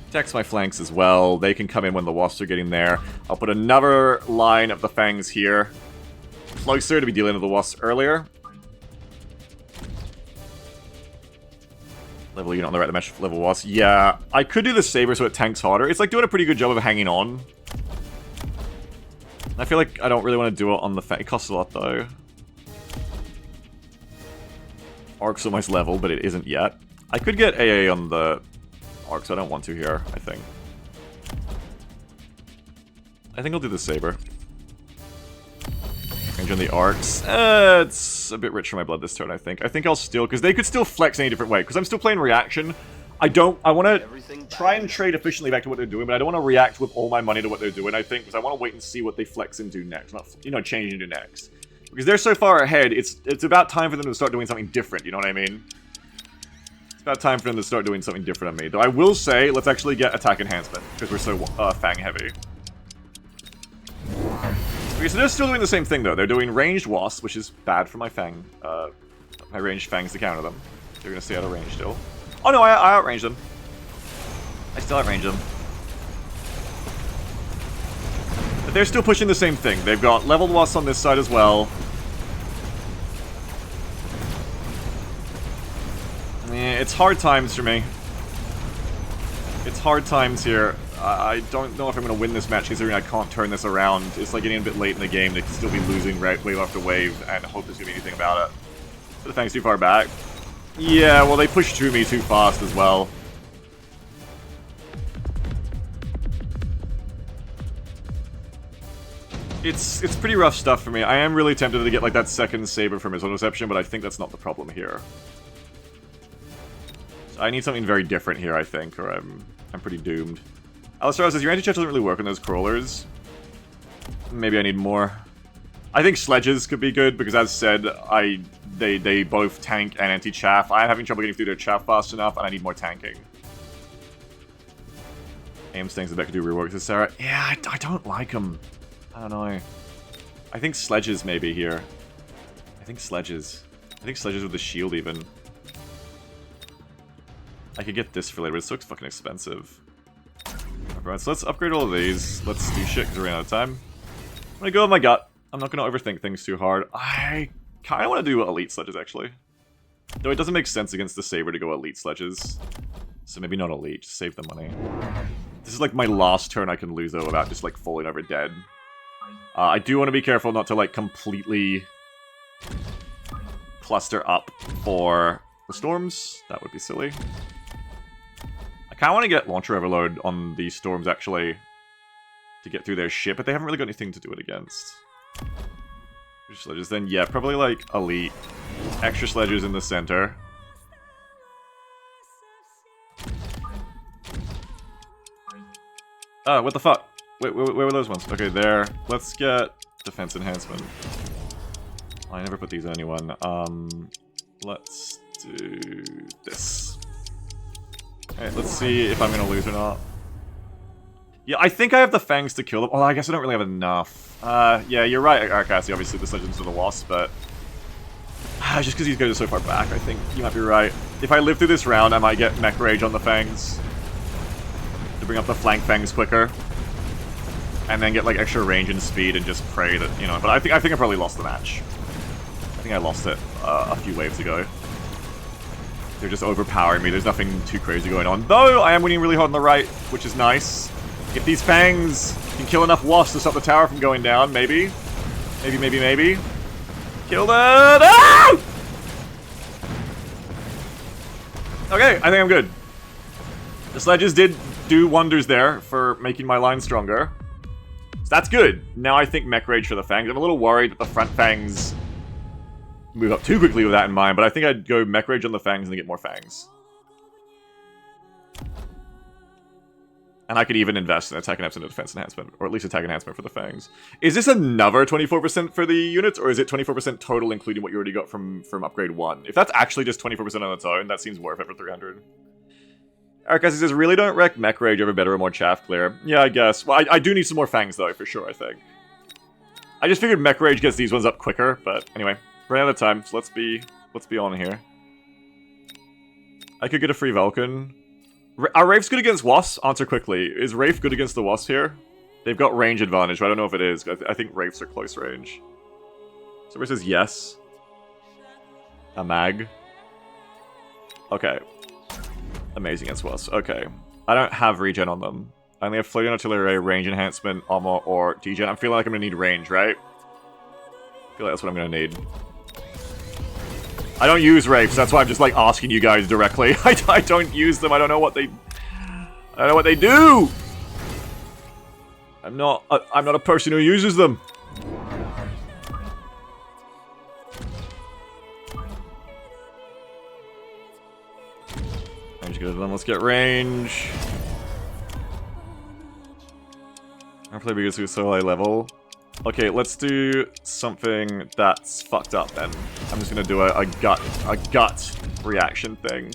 Attacks my flanks as well. They can come in when the Wasps are getting there. I'll put another line of the Fangs here. Closer to be dealing with the Wasps earlier. Level unit on the right, the mesh level Wasp. Yeah, I could do the Saber so it tanks harder. It's like doing a pretty good job of hanging on. I feel like I don't really want to do it on the Fang. It costs a lot though. Arc's almost level, but it isn't yet. I could get AA on the Arc, so I don't want to here, I think. I think I'll do the Saber. Range on the Arcs. It's a bit rich for my blood this turn, I think. I think I'll steal, because they could still flex any different way. Because I'm still playing reaction. I want to try and trade efficiently back to what they're doing, but I don't want to react with all my money to what they're doing, I think, because I want to wait and see what they flex into next. Not, you know, change into next. Because they're so far ahead, it's about time for them to start doing something different, you know what I mean? It's about time for them to start doing something different on me. Though I will say, let's actually get attack enhancement, because we're so Fang heavy. Okay, so they're still doing the same thing, though. They're doing ranged Wasp, which is bad for my Fang, my ranged Fangs to counter them. They're going to stay out of range still. Oh no, I outranged them. I still outranged them. But they're still pushing the same thing. They've got leveled Wasps on this side as well. Yeah, it's hard times for me. It's hard times here. I don't know if I'm going to win this match considering I can't turn this around. It's like getting a bit late in the game. They can still be losing wave after wave and hope there's going to be anything about it. But the Fang's too far back. Yeah, well, they pushed through me too fast as well. It's pretty rough stuff for me. I am really tempted to get like that second Saber from his interception, but I think that's not the problem here. So I need something very different here, I think, or I'm pretty doomed. Alistair says, your anti-chef doesn't really work on those crawlers. Maybe I need more. I think sledges could be good, because as said, they both tank and anti-chaff. I'm having trouble getting through their chaff fast enough, and I need more tanking. Aim stings the back to do rework to Sarah. Yeah, I don't like them. I don't know. I think sledges maybe here. I think sledges. I think sledges with the shield even. I could get this for later, but it's so fucking expensive. Alright, so let's upgrade all of these. Let's do shit because we're running out of time. I'm gonna go with my gut. I'm not gonna overthink things too hard. I kinda wanna do elite sledges actually. Though it doesn't make sense against the Saber to go elite sledges. So maybe not elite, just save the money. This is like my last turn I can lose though without just like falling over dead. I do want to be careful not to like completely cluster up for the storms. That would be silly. I kind of want to get Launcher Overload on these storms, actually, to get through their shit, but they haven't really got anything to do it against. Sledges, then, yeah, probably, like, Elite. Extra Sledges in the center. Oh, what the fuck? Wait, where were those ones? Okay, there. Let's get Defense Enhancement. I never put these on anyone. Let's do this. Alright, let's see if I'm gonna lose or not. Yeah, I think I have the Fangs to kill them. Oh, I guess I don't really have enough. Yeah, you're right, Arcassi. Obviously, the Legends of the Wasp, but... just because these guys are so far back, I think you might be right. If I live through this round, I might get Mech Rage on the Fangs. To bring up the flank Fangs quicker. And then get, like, extra range and speed and just pray that, you know... But I think I probably lost the match. I think I lost it a few waves ago. They're just overpowering me. There's nothing too crazy going on. Though, I am winning really hard on the right, which is nice. If these Fangs can kill enough Wasps to stop the tower from going down, maybe. Maybe. Kill that! Ah! Okay, I think I'm good. The sledges did do wonders there for making my line stronger. So that's good. Now I think Mech Rage for the Fangs. I'm a little worried that the front Fangs move up too quickly with that in mind, but I think I'd go Mech Rage on the Fangs and get more Fangs. And I could even invest in attack enhancement and defense enhancement, or at least attack enhancement for the Fangs. Is this another 24% for the units, or is it 24% total including what you already got from upgrade 1? If that's actually just 24% on its own, that seems worth it for 300. Arcassi says, really don't wreck Mech Rage over better or more chaff clear. Yeah, I guess. Well, I do need some more Fangs though, for sure, I think. I just figured Mech Rage gets these ones up quicker, but anyway. We're out of time, so let's be on here. I could get a free Vulcan. Are Wraiths good against Wasps? Answer quickly. Is Wraith good against the Wasp here? They've got range advantage, but I don't know if it is. I think Wraiths are close range. Somebody says yes. A mag. Okay. Amazing against Wasps. Okay. I don't have regen on them. I only have floating artillery, range enhancement, armor, or degen. I'm feeling like I'm gonna need range, right? I feel like that's what I'm gonna need. I don't use wraiths, that's why I'm just like asking you guys directly. I don't use them, I don't know what they do! I'm not a person who uses them. Range good, then let's get range. I'll play because we're so high level. Okay, let's do something that's fucked up then. I'm just gonna do a gut reaction thing.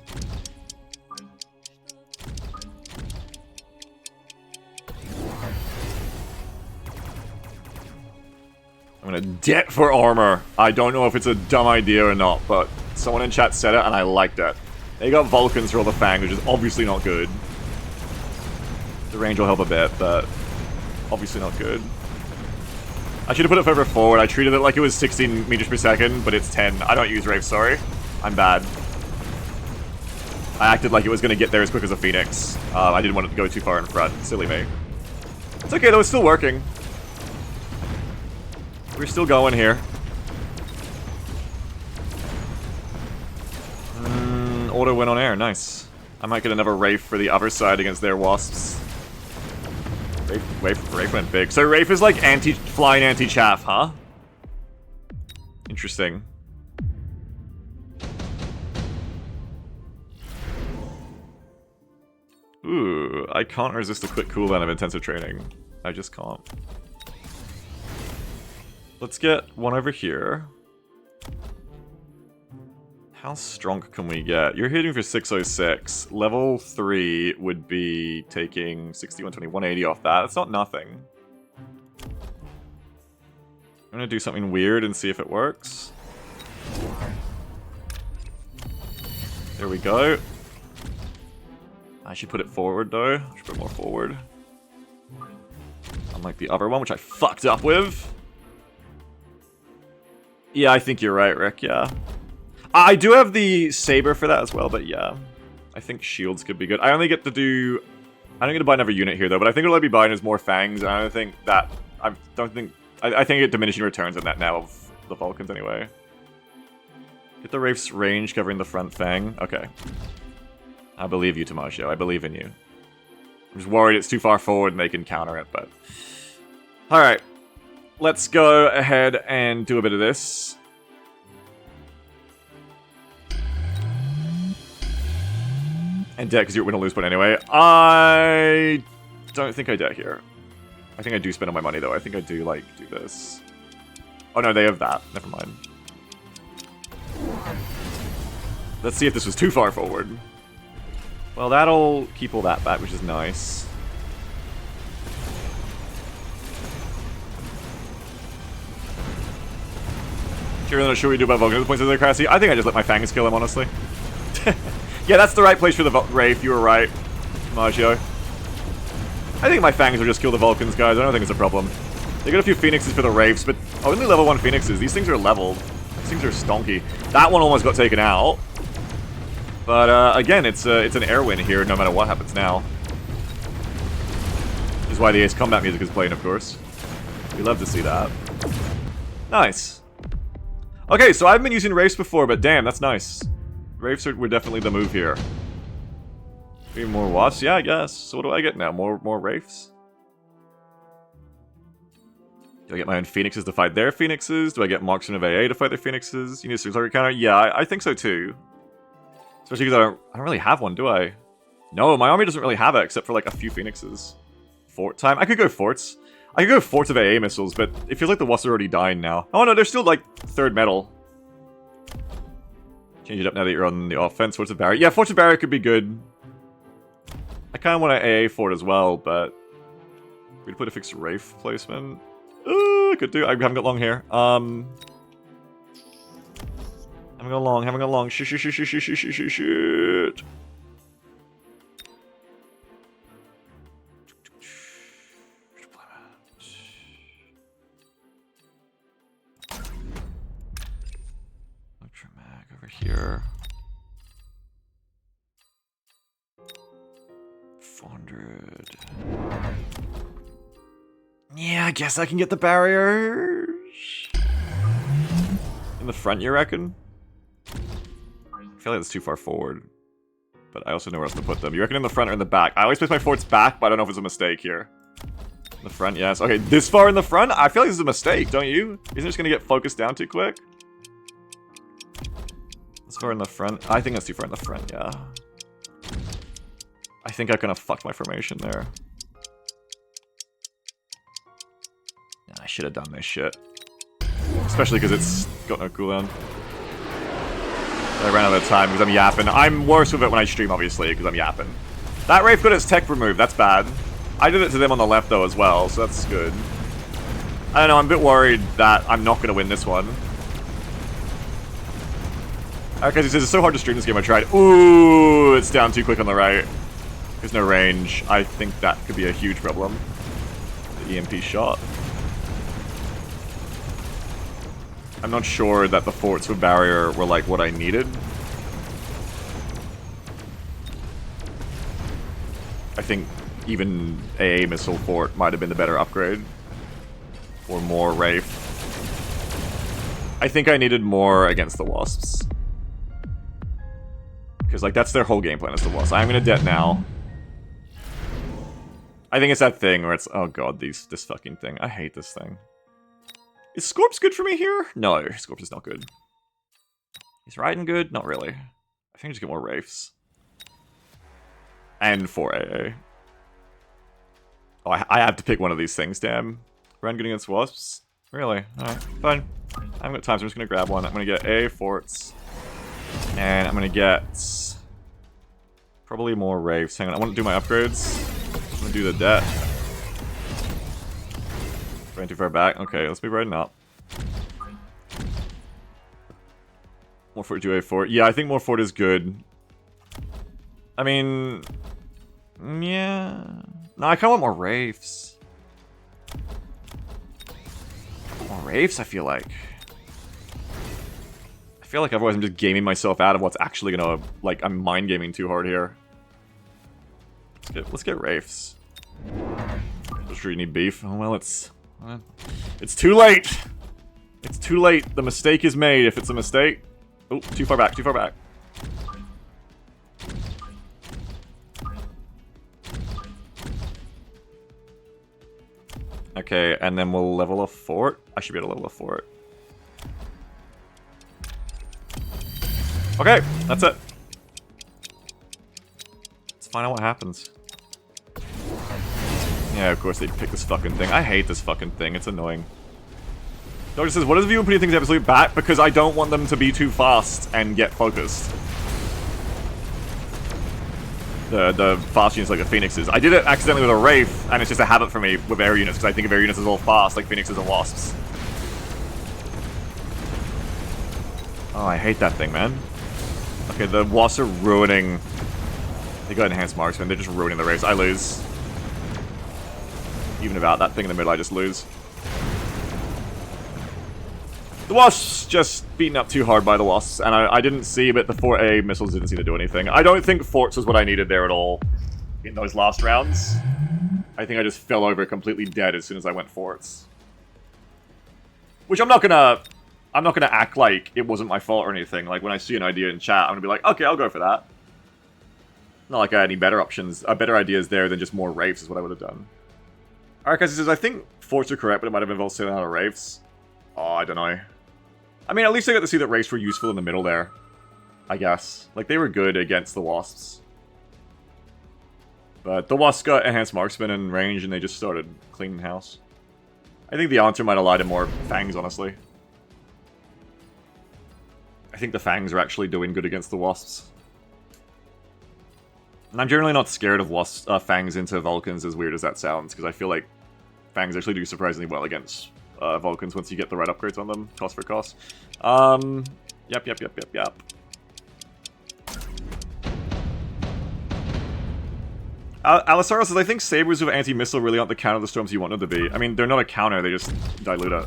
I'm gonna dip for armor. I don't know if it's a dumb idea or not, but someone in chat said it and I liked it. They got Vulcans for all the Fang, which is obviously not good. The range will help a bit, but obviously not good. I should have put it further forward. I treated it like it was 16 meters per second, but it's 10. I don't use Wraith, sorry. I'm bad. I acted like it was going to get there as quick as a Phoenix. I didn't want it to go too far in front. Silly me. It's okay though, it's still working. We're still going here. Auto win on air, nice. I might get another Wraith for the other side against their Wasps. Wraith went big. So Wraith is like anti-flying, anti-chaff, huh? Interesting. Ooh, I can't resist a quick cooldown of intensive training. I just can't. Let's get one over here. How strong can we get? You're hitting for 606. Level 3 would be taking 60, 120, 180 off that. That's not nothing. I'm gonna do something weird and see if it works. There we go. I should put it forward though. I should put it more forward. Unlike the other one, which I fucked up with. Yeah, I think you're right, Rick, yeah. I do have the saber for that as well, but yeah. I think shields could be good. I don't get to buy another unit here though, but I think what I'll be buying is more fangs, and I don't think that... I think it diminishing returns on that now of the Vulcans anyway. Get the Wraith's range covering the front fang. Okay. I believe you, Tomasio. I believe in you. I'm just worried it's too far forward and they can counter it, but... Alright. Let's go ahead and do a bit of this. And debt, because you're win or lose point anyway. I don't think I debt here. I think I do spend all my money, though. I think I do, like, do this. Oh, no, they have that. Never mind. Let's see if this was too far forward. Well, that'll keep all that back, which is nice. Sure, not sure what we do about Vulcan at the points of their capacity. I think I just let my fangs kill him, honestly. Yeah, that's the right place for the Wraith. You were right, Maggio. I think my fangs will just kill the Vulcans, guys. I don't think it's a problem. They got a few Phoenixes for the Wraiths, but only level 1 Phoenixes. These things are leveled. These things are stonky. That one almost got taken out. But again, it's an air win here, no matter what happens now. Which is why the Ace Combat music is playing, of course. We love to see that. Nice. Okay, so I've been using Wraiths before, but damn, that's nice. Wraiths were definitely the move here. Maybe more Wasps? Yeah, I guess. So what do I get now? More Wraiths? Do I get my own Phoenixes to fight their Phoenixes? Do I get Marksman of AA to fight their Phoenixes? You need a target counter? Yeah, I think so too. Especially because I don't really have one, do I? No, my army doesn't really have it, except for like a few Phoenixes. Fort time? I could go Forts. I could go Forts of AA missiles, but it feels like the Wasps are already dying now. Oh no, they're still like 3rd metal. Change it up now that you're on the offense. Forts of Barrier. Yeah, Forts of Barrier could be good. I kind of want an AA fort as well, but... We'd put a fixed Wraith placement. Could do. I haven't got long here. Haven't got long. Shit. Electromag over here. 400. Yeah, I guess I can get the barriers. In the front, you reckon? feel like it's too far forward. But I also know where else to put them. You reckon in the front or in the back? I always place my forts back, but I don't know if it's a mistake here. In the front, yes. Okay, this far in the front? I feel like this is a mistake, don't you? Isn't it just gonna get focused down too quick? This far in the front? I think that's too far in the front, yeah. I think I kind of fucked my formation there. I should have done this shit. Especially because it's got no cooldown. I ran out of time because I'm yapping. I'm worse with it when I stream, obviously, because I'm yapping. That Wraith got its tech removed. That's bad. I did it to them on the left, though, as well, so that's good. I don't know. I'm a bit worried that I'm not going to win this one. Okay, it's so hard to stream this game. I tried. Ooh, it's down too quick on the right. There's no range. I think that could be a huge problem. The EMP shot. I'm not sure that the forts with barrier were like what I needed. I think even AA missile fort might have been the better upgrade. Or more Wraith. I think I needed more against the Wasps. Because like that's their whole game plan is the Wasps. I'm gonna det now. I think it's that thing where it's, oh god, this fucking thing. I hate this thing. Is Scorp's good for me here? No, Scorp's is not good. Is Raiden good? Not really. I think I just get more Wraiths. And 4 AA. Oh, I have to pick one of these things, damn. Raiden good against Wasps? Really? Alright, fine. I haven't got time, so I'm just gonna grab one. I'm gonna get AA forts. And I'm gonna get... probably more Wraiths. Hang on, I want to do my upgrades. I'm gonna do the det. Going too far back? Okay, let's be Raiden up. More fort, do a fort. Yeah, I think more fort is good. I mean... yeah... no, I kinda want more Wraiths. More Wraiths, I feel like. I feel like otherwise I'm just gaming myself out of what's actually gonna... like, I'm mind gaming too hard here. Let's get Wraiths. I'm sure you need beef. Oh, well, it's too late! It's too late. The mistake is made if it's a mistake. Oh, too far back, too far back. Okay, and then we'll level a fort. I should be able to level a fort. Okay, that's it. Let's find out what happens. Yeah, of course they pick this fucking thing. I hate this fucking thing. It's annoying. Doctor says, what does the view and putting things absolutely back? Because I don't want them to be too fast and get focused. The fast units like the Phoenixes. I did it accidentally with a Wraith, and it's just a habit for me with air units, because I think of air units as all fast, like Phoenixes and Wasps. Oh, I hate that thing, man. Okay, the Wasps are ruining... they got enhanced marksman, they're just ruining the Wraiths. I lose. Even about that thing in the middle, I just lose. The Wasps just beaten up too hard by the Wasps, and I didn't see, but the 4A missiles didn't seem to do anything. I don't think Forts was what I needed there at all in those last rounds. I think I just fell over completely dead as soon as I went Forts. Which I'm not gonna act like it wasn't my fault or anything. Like, when I see an idea in chat, I'm gonna be like, okay, I'll go for that. Not like I had any better options, better ideas there than just more Wraiths is what I would have done. Alright, guys, he says, I think Forts are correct, but it might have involved sailing out of Wraiths. Oh, I don't know. I mean, at least I got to see that Wraiths were useful in the middle there. I guess. Like, they were good against the Wasps. But the Wasps got enhanced marksman and range, and they just started cleaning house. I think the answer might have lied in more Fangs, honestly. I think the Fangs are actually doing good against the Wasps. And I'm generally not scared of Fangs into Vulcans, as weird as that sounds, because I feel like Fangs actually do surprisingly well against Vulcans once you get the right upgrades on them, cost for cost. Yep. Alisaro says, I think Sabres with anti-missile really aren't the counter the storms you want them to be. I mean, they're not a counter, they just dilute it.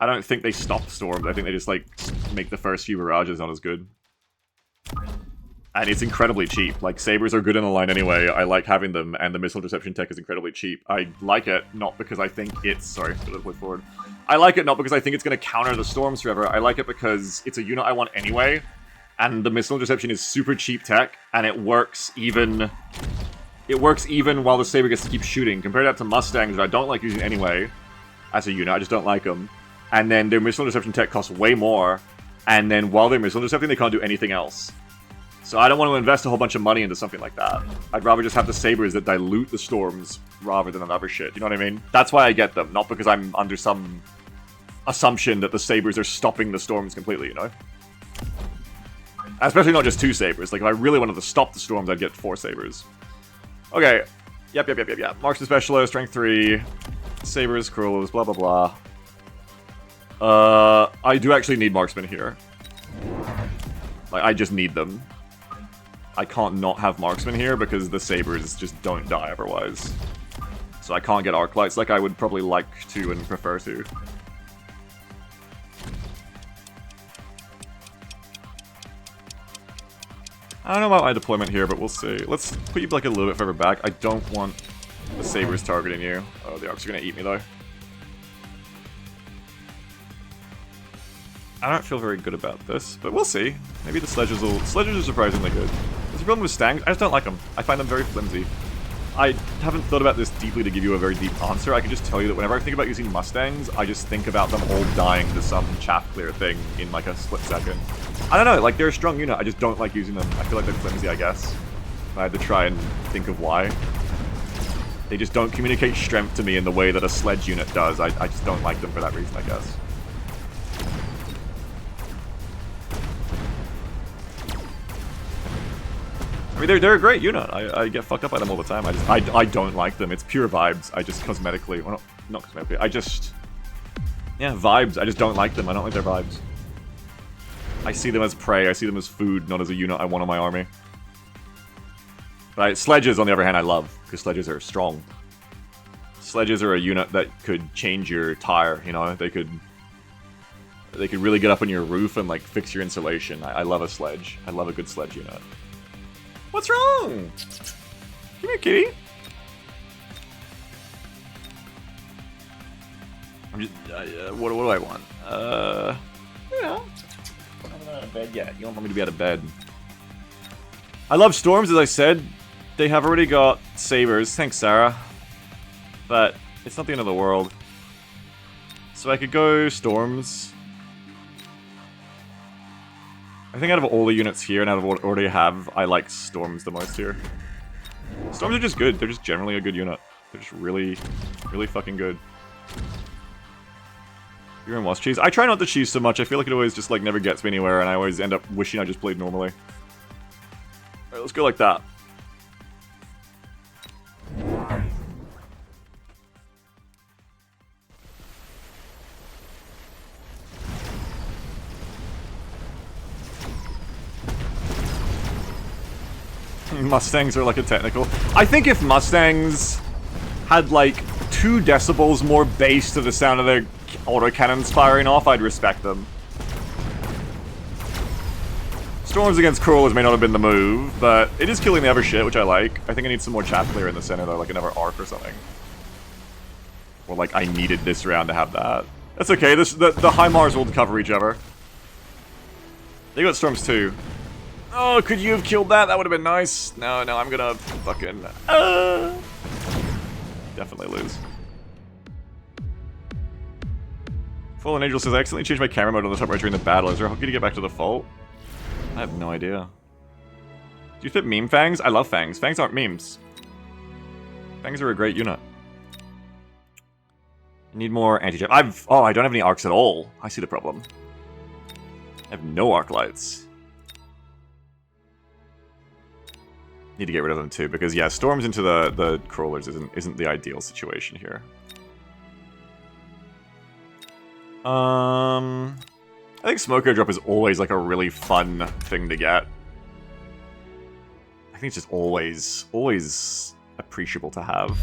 I don't think they stop storms, I think they just, like, make the first few barrages not as good. And it's incredibly cheap. Like, Sabres are good in the line anyway. I like having them, and the missile interception tech is incredibly cheap. I like it, not because I think it's... sorry, a little way forward. I like it not because I think it's going to counter the storms forever. I like it because it's a unit I want anyway, and the missile interception is super cheap tech, and it works even... It works even while the Saber gets to keep shooting. Compare that to Mustangs, that I don't like using anyway, as a unit, I just don't like them. And then their missile interception tech costs way more, and then while they're missile intercepting, they can't do anything else. So I don't want to invest a whole bunch of money into something like that. I'd rather just have the Sabers that dilute the Storms rather than other shit, you know what I mean? That's why I get them, not because I'm under some assumption that the Sabers are stopping the Storms completely, you know? Especially not just 2 Sabers. Like, if I really wanted to stop the Storms, I'd get 4 Sabers. Okay. Yep. Marksman Specialist, Strength 3, Sabers, Crawlers, blah, blah, blah. I do actually need Marksman here. Like, I just need them. I can't not have Marksman here because the Sabers just don't die otherwise. So I can't get Arc Lights like I would probably like to and prefer to. I don't know about my deployment here, but we'll see. Let's put you like a little bit further back. I don't want the Sabers targeting you. Oh, the Arcs are gonna eat me though. I don't feel very good about this, but we'll see. Maybe the Sledges will... Sledges are surprisingly good. There's a problem with Stangs. I just don't like them. I find them very flimsy. I haven't thought about this deeply to give you a very deep answer. I can just tell you that whenever I think about using Mustangs, I just think about them all dying to some chaff clear thing in like a split second. I don't know, like they're a strong unit, I just don't like using them. I feel like they're flimsy, I guess. I had to try and think of why. They just don't communicate strength to me in the way that a sledge unit does. I just don't like them for that reason, I guess. I mean, they're a great unit. I get fucked up by them all the time. I don't like them. It's pure vibes. I just cosmetically... Well, not cosmetically. I just... Yeah, vibes. I just don't like them. I don't like their vibes. I see them as prey. I see them as food, not as a unit I want on my army. But Sledges, on the other hand, I love. Because Sledges are strong. Sledges are a unit that could change your tire, you know? They could really get up on your roof and, like, fix your insulation. I love a sledge. I love a good sledge unit. What's wrong? Come here, kitty. I'm just, what do I want? You know, I'm not out of bed yet. You don't want me to be out of bed. I love Storms, as I said. They have already got Sabers. Thanks, Sarah. But it's not the end of the world. So I could go Storms. I think out of all the units here and out of what I already have, I like Storms the most here. Storms are just good. They're just generally a good unit. They're just really, really fucking good. You're in Wasp Cheese. I try not to cheese so much. I feel like it always just like never gets me anywhere and I always end up wishing I just played normally. Alright, let's go like that. Mustangs are like a technical. I think if Mustangs had like 2 decibels more bass to the sound of their autocannons firing off, I'd respect them. Storms against Crawlers may not have been the move, but it is killing the other shit, which I like. I think I need some more chaff clear in the center though, like another arc or something. Or like I needed this round to have that. That's okay, the HIMARS will cover each other. They got Storms too. Oh, could you have killed that? That would have been nice. No, I'm gonna fucking... Definitely lose. Fallen Angel says, I accidentally changed my camera mode on the top right during the battle. Is there a hook to get back to the default? I have no idea. Do you fit meme Fangs? I love Fangs. Fangs aren't memes. Fangs are a great unit. You need more anti-jet. Oh, I don't have any arcs at all. I see the problem. I have no arc lights. Need to get rid of them too, because yeah, Storms into the Crawlers isn't the ideal situation here. I think Smoke Airdrop is always like a really fun thing to get. I think it's just always appreciable to have.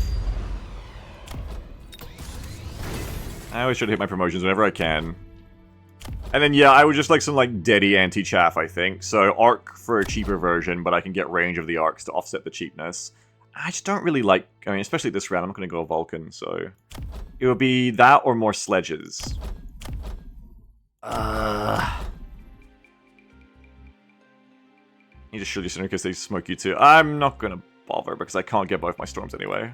I always try to hit my promotions whenever I can. And then, yeah, I would just like some, like, deady anti-chaff, I think. So, arc for a cheaper version, but I can get range of the arcs to offset the cheapness. I just don't really like... I mean, especially this round, I'm not going to go Vulcan, so... It would be that or more Sledges. You just shield your center because they smoke you too. I'm not gonna bother because I can't get both my storms anyway.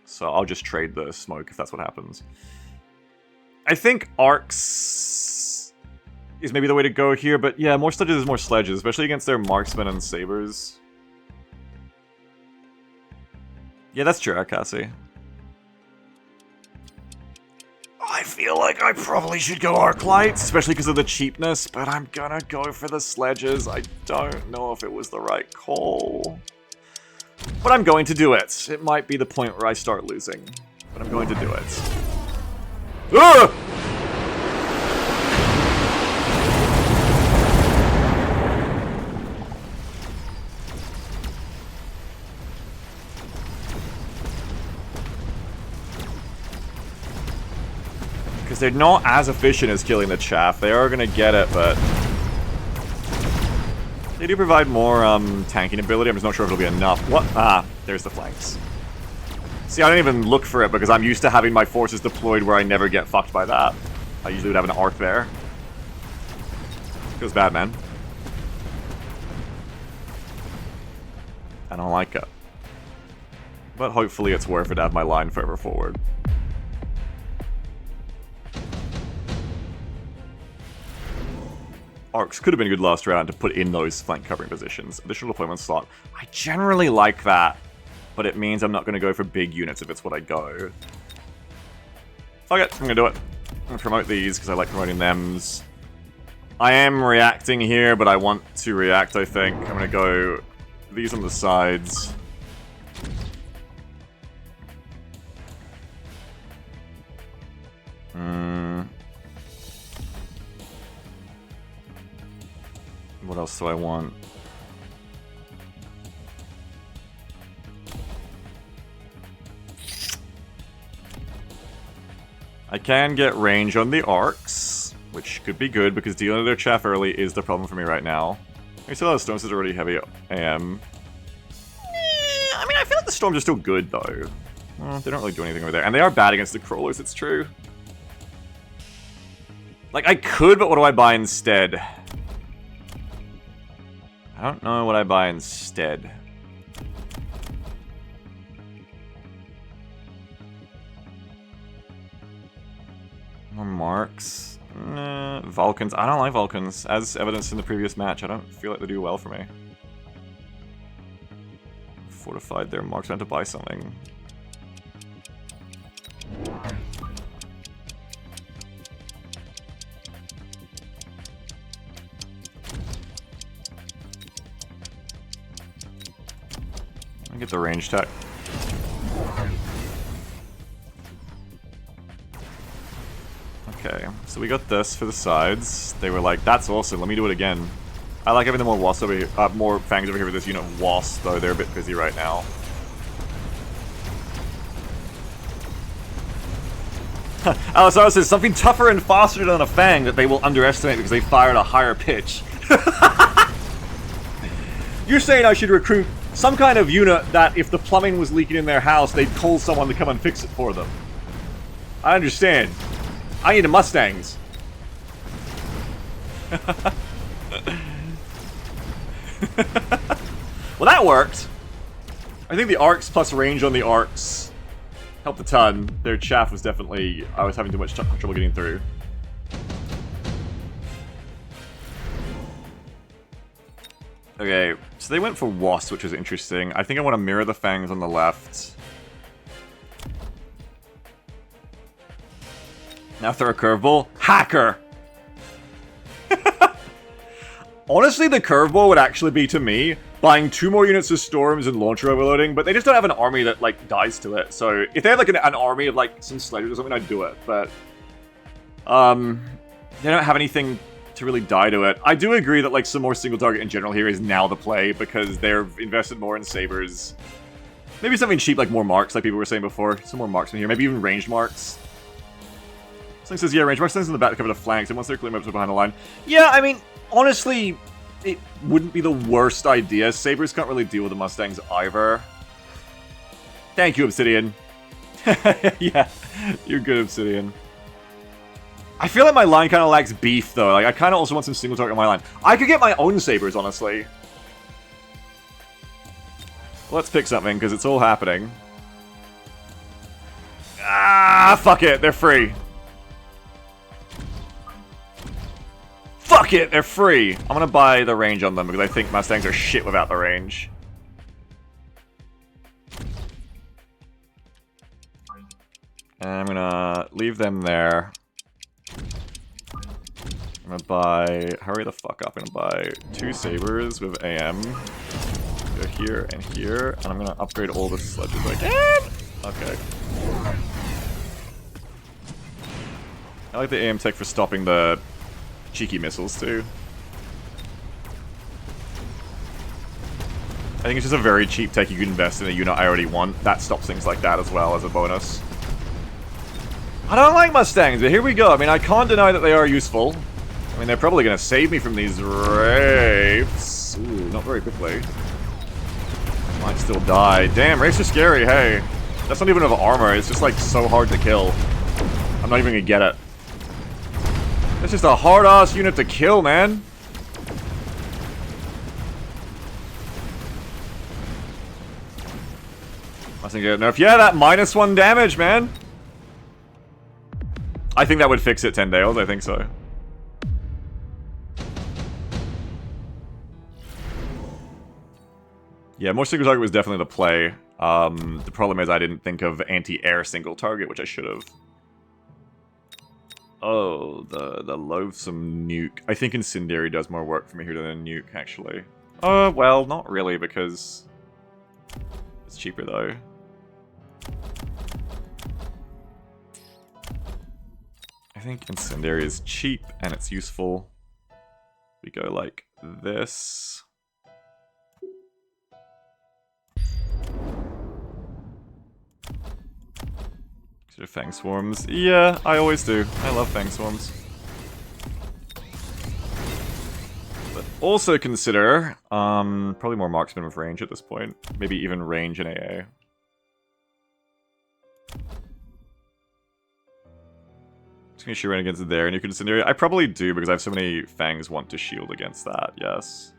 So I'll just trade the smoke if that's what happens. I think arcs is maybe the way to go here, but yeah, more sledges is more sledges, especially against their marksmen and sabers. Yeah, that's true, Cassie. I feel like I probably should go arc lights, especially because of the cheapness, but I'm gonna go for the sledges. I don't know if it was the right call. But I'm going to do it. It might be the point where I start losing, but I'm going to do it. Ah! Because they're not as efficient as killing the chaff. They are going to get it, but they do provide more tanking ability. I'm just not sure if it'll be enough. What? Ah, there's the flanks. See, I don't even look for it because I'm used to having my forces deployed where I never get fucked by that. I usually would have an arc there. Feels bad, man. I don't like it. But hopefully it's worth it to have my line further forward. Arcs could have been a good last round to put in those flank covering positions. Additional deployment slot. I generally like that, but it means I'm not going to go for big units if it's what I go. Fuck it, I'm going to do it. I'm going to promote these because I like promoting thems. I am reacting here, but I want to react, I think. I'm going to go these on the sides. What else do I want? I can get range on the arcs, which could be good because dealing with their chaff early is the problem for me right now. I still have storms that are already heavy AM. I mean, I feel like the storms are still good though. Well, they don't really do anything over there, and they are bad against the crawlers. It's true. Like I could, but what do I buy instead? I don't know what I buy instead. More marks. Vulcans. I don't like Vulcans. As evidenced in the previous match, I don't feel like they do well for me. Fortified their marks. I have to buy something. Get the range tech. Okay, so we got this for the sides. They were like, that's awesome, let me do it again. I like having the more wasps over here, more fangs over here with this unit of wasps, though they're a bit busy right now. Alessandro says, something tougher and faster than a fang that they will underestimate because they fire at a higher pitch. You're saying I should recruit some kind of unit that if the plumbing was leaking in their house, they'd call someone to come and fix it for them. I understand. I need the Mustangs. Well, that worked. I think the arcs plus range on the arcs helped a ton. Their chaff was definitely... I was having too much trouble getting through. Okay, so they went for wasps, which was interesting. I think I want to mirror the fangs on the left. Now throw a curveball. Hacker! Honestly, the curveball would actually be, to me, buying 2 more units of storms and launcher overloading, but they just don't have an army that, like, dies to it. So, if they had, like, an army of, like, some sledges or something, I'd do it. But, they don't have anything to really die to it. I do agree that, like, some more single target in general here is now the play, because they're invested more in sabers. Maybe something cheap, like more marks, like people were saying before. Some more marksmen here. Maybe even ranged marks. Something says, yeah, range marks stands in the back to cover the flanks, and once they're clear moves behind the line. Yeah, I mean, honestly, it wouldn't be the worst idea. Sabers can't really deal with the Mustangs either. Thank you, Obsidian. Yeah, you're good, Obsidian. I feel like my line kind of lacks beef, though. Like, I kind of also want some single target on my line. I could get my own sabers, honestly. Let's pick something, because it's all happening. Ah, fuck it, they're free. Fuck it, they're free. I'm gonna buy the range on them, because I think Mustangs are shit without the range. And I'm gonna leave them there. I'm gonna buy... Hurry the fuck up. I'm gonna buy 2 sabers with AM. Go here and here. And I'm gonna upgrade all the sledges I can. Okay. I like the AM tech for stopping the cheeky missiles too. I think it's just a very cheap tech you can invest in a unit I already want. That stops things like that as well as a bonus. I don't like Mustangs, but here we go. I mean, I can't deny that they are useful. I mean, they're probably going to save me from these wraiths. Ooh, not very quickly. Might still die. Damn, wraiths are scary, hey. That's not even of armor, it's just like so hard to kill. I'm not even going to get it. It's just a hard-ass unit to kill, man. Mustn't get enough. Yeah, that -1 damage, man. I think that would fix it, Tendales. I think so. Yeah, more single target was definitely the play. The problem is I didn't think of anti-air single target, which I should have. Oh, the loathsome nuke. I think Incendiary does more work for me here than a nuke, actually. Well, not really, because it's cheaper, though. I think Incendiary is cheap, and it's useful. We go like this. Fang Swarms. Yeah, I always do. I love Fang Swarms. But also consider, probably more marksman with range at this point. Maybe even range in AA. Just gonna shoot right against there, and you can Incendiary. I probably do, because I have so many Fangs want to shield against that, yes.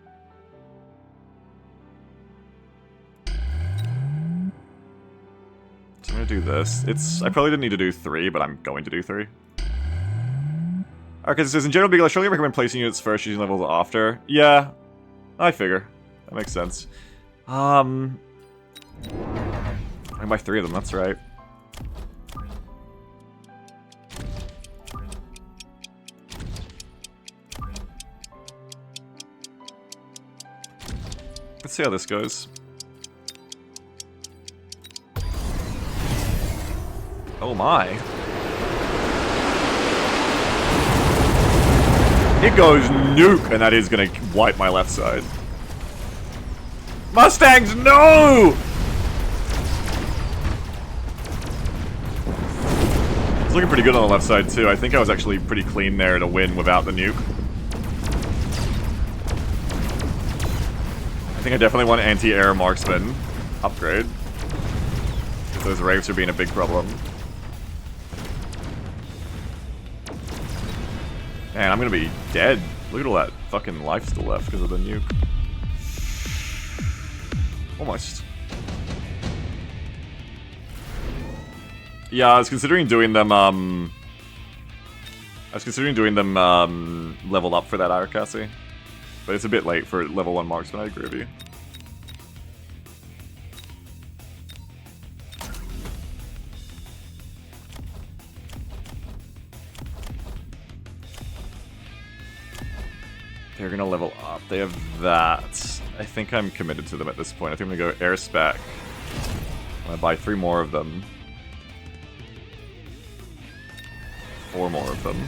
So I'm gonna do this. I probably didn't need to do 3, but I'm going to do 3. Okay, it says, in general, Beagle, I strongly recommend placing units first, using levels after. Yeah, I figure. That makes sense. I can buy 3 of them, that's right. Let's see how this goes. Oh my. It goes nuke, and that is gonna wipe my left side. Mustangs, no! It's looking pretty good on the left side, too. I think I was actually pretty clean there to win without the nuke. I think I definitely want anti-air marksman upgrade. Those wraiths are being a big problem. Man, I'm gonna be dead. Look at all that fucking life still left because of the nuke. Almost. Yeah, I was considering doing them, level up for that Arakasi. But it's a bit late for level 1 marksman, I agree with you. They're gonna level up. They have that. I think I'm committed to them at this point. I think I'm gonna go air spec. I'm gonna buy 3 more of them. 4 more of them.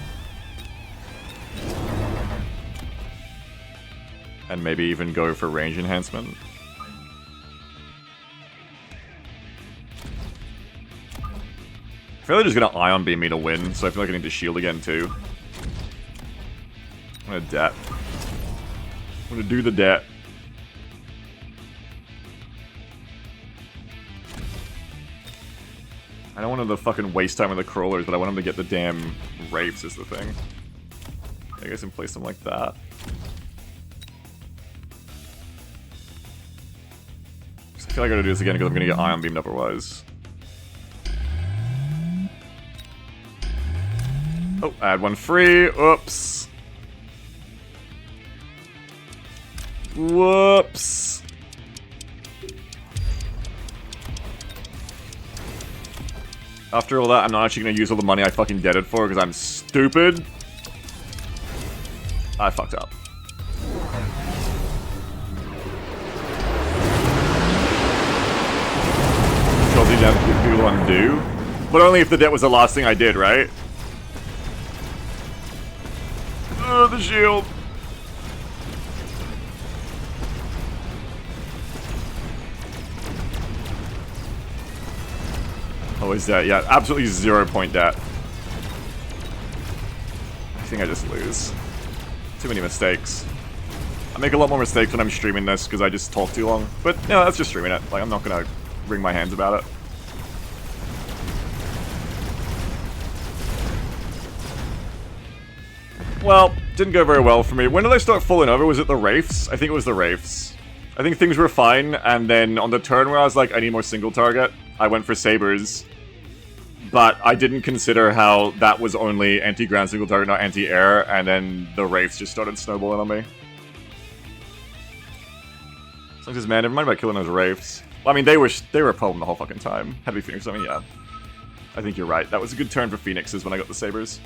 And maybe even go for range enhancement. I feel like they're just gonna ion beam me to win, so I feel like I need to shield again too. I'm gonna debt. I'm gonna do the debt. I don't want them to fucking waste time with the crawlers, but I want them to get the damn wraiths is the thing. I guess I can place them like that. Just I feel like I gotta do this again because I'm gonna get ion beamed otherwise. Oh, I had one free. Oops. Whoops. After all that, I'm not actually gonna use all the money I fucking debted for because I'm stupid. I fucked up. Control D down to people undo. But only if the debt was the last thing I did, right? The shield. Oh, is that? Yeah, absolutely 0 point debt. I think I just lose. Too many mistakes. I make a lot more mistakes when I'm streaming this because I just talk too long. But, no, that's just streaming it. Like, I'm not gonna wring my hands about it. Well, didn't go very well for me. When did I start falling over? Was it the wraiths? I think it was the wraiths. I think things were fine, and then on the turn where I was like, I need more single target, I went for sabers. But I didn't consider how that was only anti-ground single target, not anti-air, and then the wraiths just started snowballing on me. Sometimes, man, never mind about killing those wraiths. Well, I mean, they were a problem the whole fucking time. Had to be Phoenix, I mean, yeah. I think you're right. That was a good turn for Phoenixes when I got the sabers.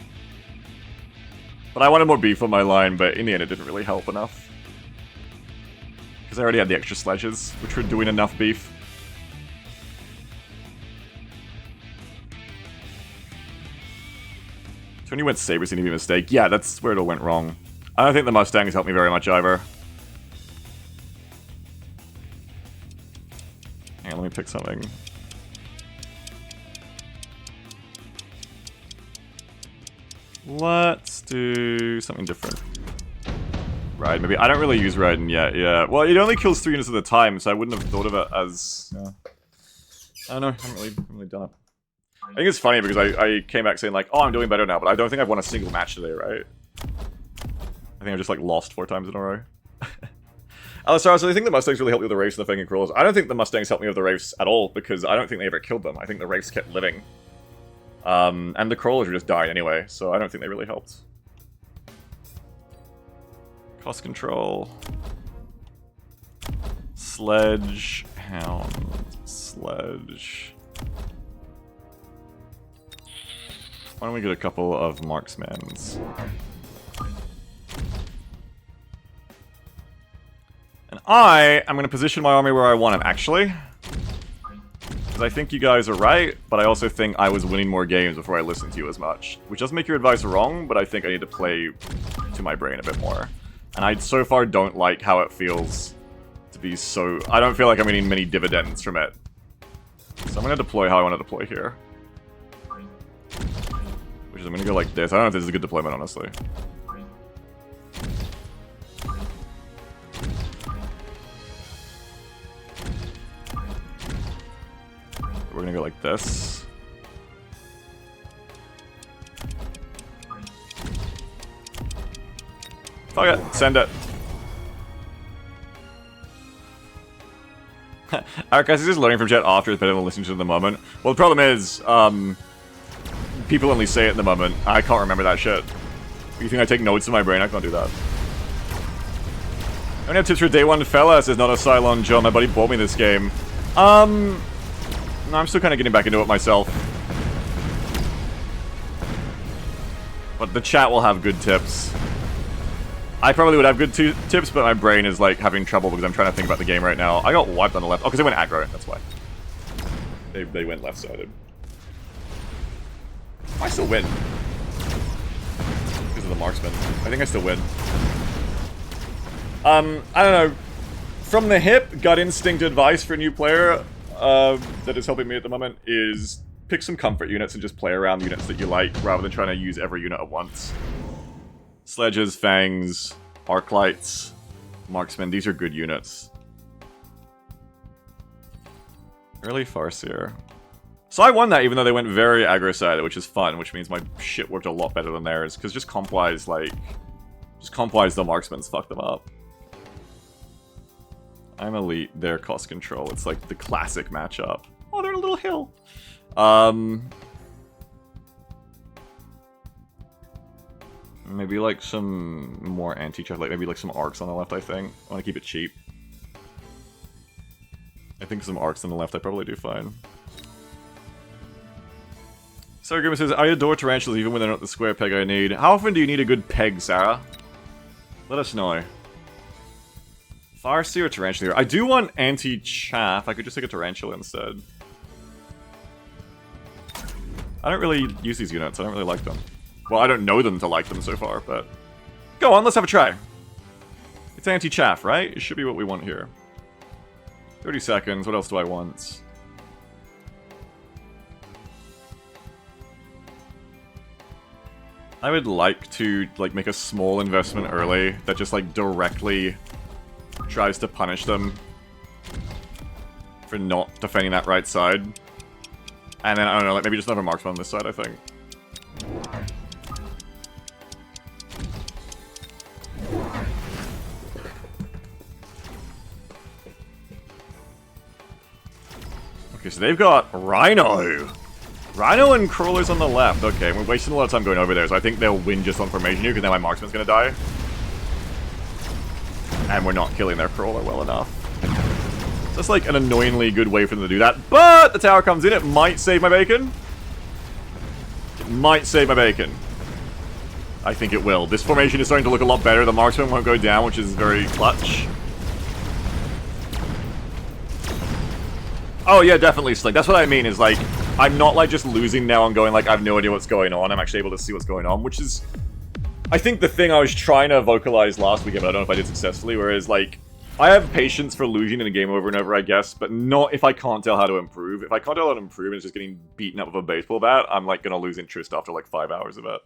But I wanted more beef on my line, but in the end it didn't really help enough. Because I already had the extra sledges, which were doing enough beef. So when you went sabers, you need to be a mistake. Yeah, that's where it all went wrong. I don't think the Mustangs helped me very much either. Hang on, let me pick something. Let's do something different. Ride, maybe. I don't really use riding yet, yeah. Well, it only kills 3 units at a time, so I wouldn't have thought of it as... Yeah. I don't know, I haven't really done it. I think it's funny because I came back saying like, oh, I'm doing better now, but I don't think I've won a single match today, right? I think I've just like lost 4 times in a row. Alistair, so I think the Mustangs really helped me with the Wraiths and the Fanging Crawlers. I don't think the Mustangs helped me with the Wraiths at all, because I don't think they ever killed them. I think the Wraiths kept living. And the Crawlers were just dying anyway, so I don't think they really helped. Cost control. Sledge. Hound. Sledge. Why don't we get a couple of marksmans? And I am going to position my army where I want them, actually. Because I think you guys are right, but I also think I was winning more games before I listened to you as much. Which doesn't make your advice wrong, but I think I need to play to my brain a bit more. And I so far don't like how it feels to be so... I don't feel like I'm getting many dividends from it. So I'm going to deploy how I want to deploy here. Which is I'm going to go like this. I don't know if this is a good deployment, honestly. We're going to go like this. Fuck it, send it. Alright guys, this is learning from chat after it's better than listening to it in the moment. Well, the problem is, people only say it in the moment. I can't remember that shit. You think I take notes in my brain? I can't do that. I only have tips for day one fella, says not a Cylon John. My buddy bought me this game. No, I'm still kind of getting back into it myself. But the chat will have good tips. I probably would have good tips, but my brain is like having trouble because I'm trying to think about the game right now. I got wiped on the left. Oh, because they went aggro, that's why. They went left-sided. I still win. Because of the marksman. I think I still win. I don't know. From the hip, gut instinct advice for a new player that is helping me at the moment is pick some comfort units and just play around the units that you like rather than trying to use every unit at once. Sledges, Fangs, Arclights, Marksmen, these are good units. Early Farseer. So I won that even though they went very aggro-sided, which is fun, which means my shit worked a lot better than theirs, because just comp-wise, like... Just comp-wise, the Marksmen's fucked them up. I'm elite, they're cost control. It's like the classic matchup. Oh, they're in a little hill. Maybe like some more anti-chef, like maybe like some arcs on the left, I think. I want to keep it cheap. I think some arcs on the left I probably do fine. Sarah Grimmett says, I adore tarantulas even when they're not the square peg I need. How often do you need a good peg, Sarah? Let us know. Fire Sea or Tarantula? I do want anti-chaff. I could just take a Tarantula instead. I don't really use these units. I don't really like them. Well, I don't know them to like them so far, but... Go on, let's have a try. It's anti-chaff, right? It should be what we want here. 30 seconds. What else do I want? I would like to, like, make a small investment early that just, like, directly tries to punish them for not defending that right side. And then, I don't know, like, maybe just another marksman on this side, I think. Okay, so they've got Rhino. Rhino and Crawler's on the left. Okay, we're wasting a lot of time going over there, so I think they'll win just on formation here, because then my marksman's gonna die. And we're not killing their Crawler well enough. So that's like an annoyingly good way for them to do that. But the tower comes in, it might save my bacon. It might save my bacon. I think it will. This formation is starting to look a lot better. The marksman won't go down, which is very clutch. Oh yeah, definitely, Slick. That's what I mean, is like, I'm not like just losing now and going like, I have no idea what's going on. I'm actually able to see what's going on, which is, I think, the thing I was trying to vocalize last weekend, but I don't know if I did successfully, whereas like, I have patience for losing in a game over and over, I guess, but not if I can't tell how to improve. If I can't tell how to improve and it's just getting beaten up with a baseball bat, I'm like gonna lose interest after like 5 hours of it.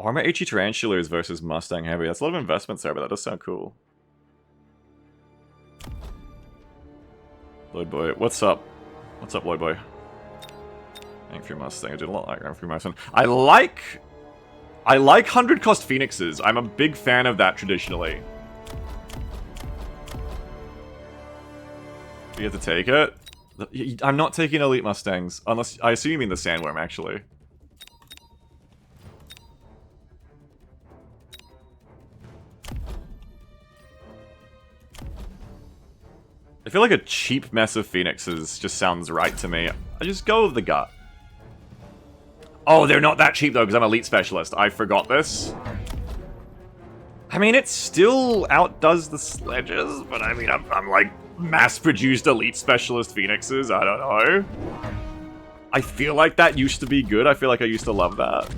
Armor HE Tarantulas versus Mustang Heavy. That's a lot of investments there, but that does sound cool. Lloyd Boy, what's up? What's up, Lloyd Boy? Thank you, Mustang. I did a lot like Iron Mustang. I like 100 cost Phoenixes. I'm a big fan of that traditionally. Do you have to take it? I'm not taking Elite Mustangs. Unless, I assume you mean the Sandworm, actually. I feel like a cheap mess of Phoenixes just sounds right to me. I just go with the gut. Oh, they're not that cheap though, because I'm Elite Specialist. I forgot this. I mean, it still outdoes the sledges, but I mean, I'm like mass-produced Elite Specialist Phoenixes. I don't know. I feel like that used to be good. I feel like I used to love that.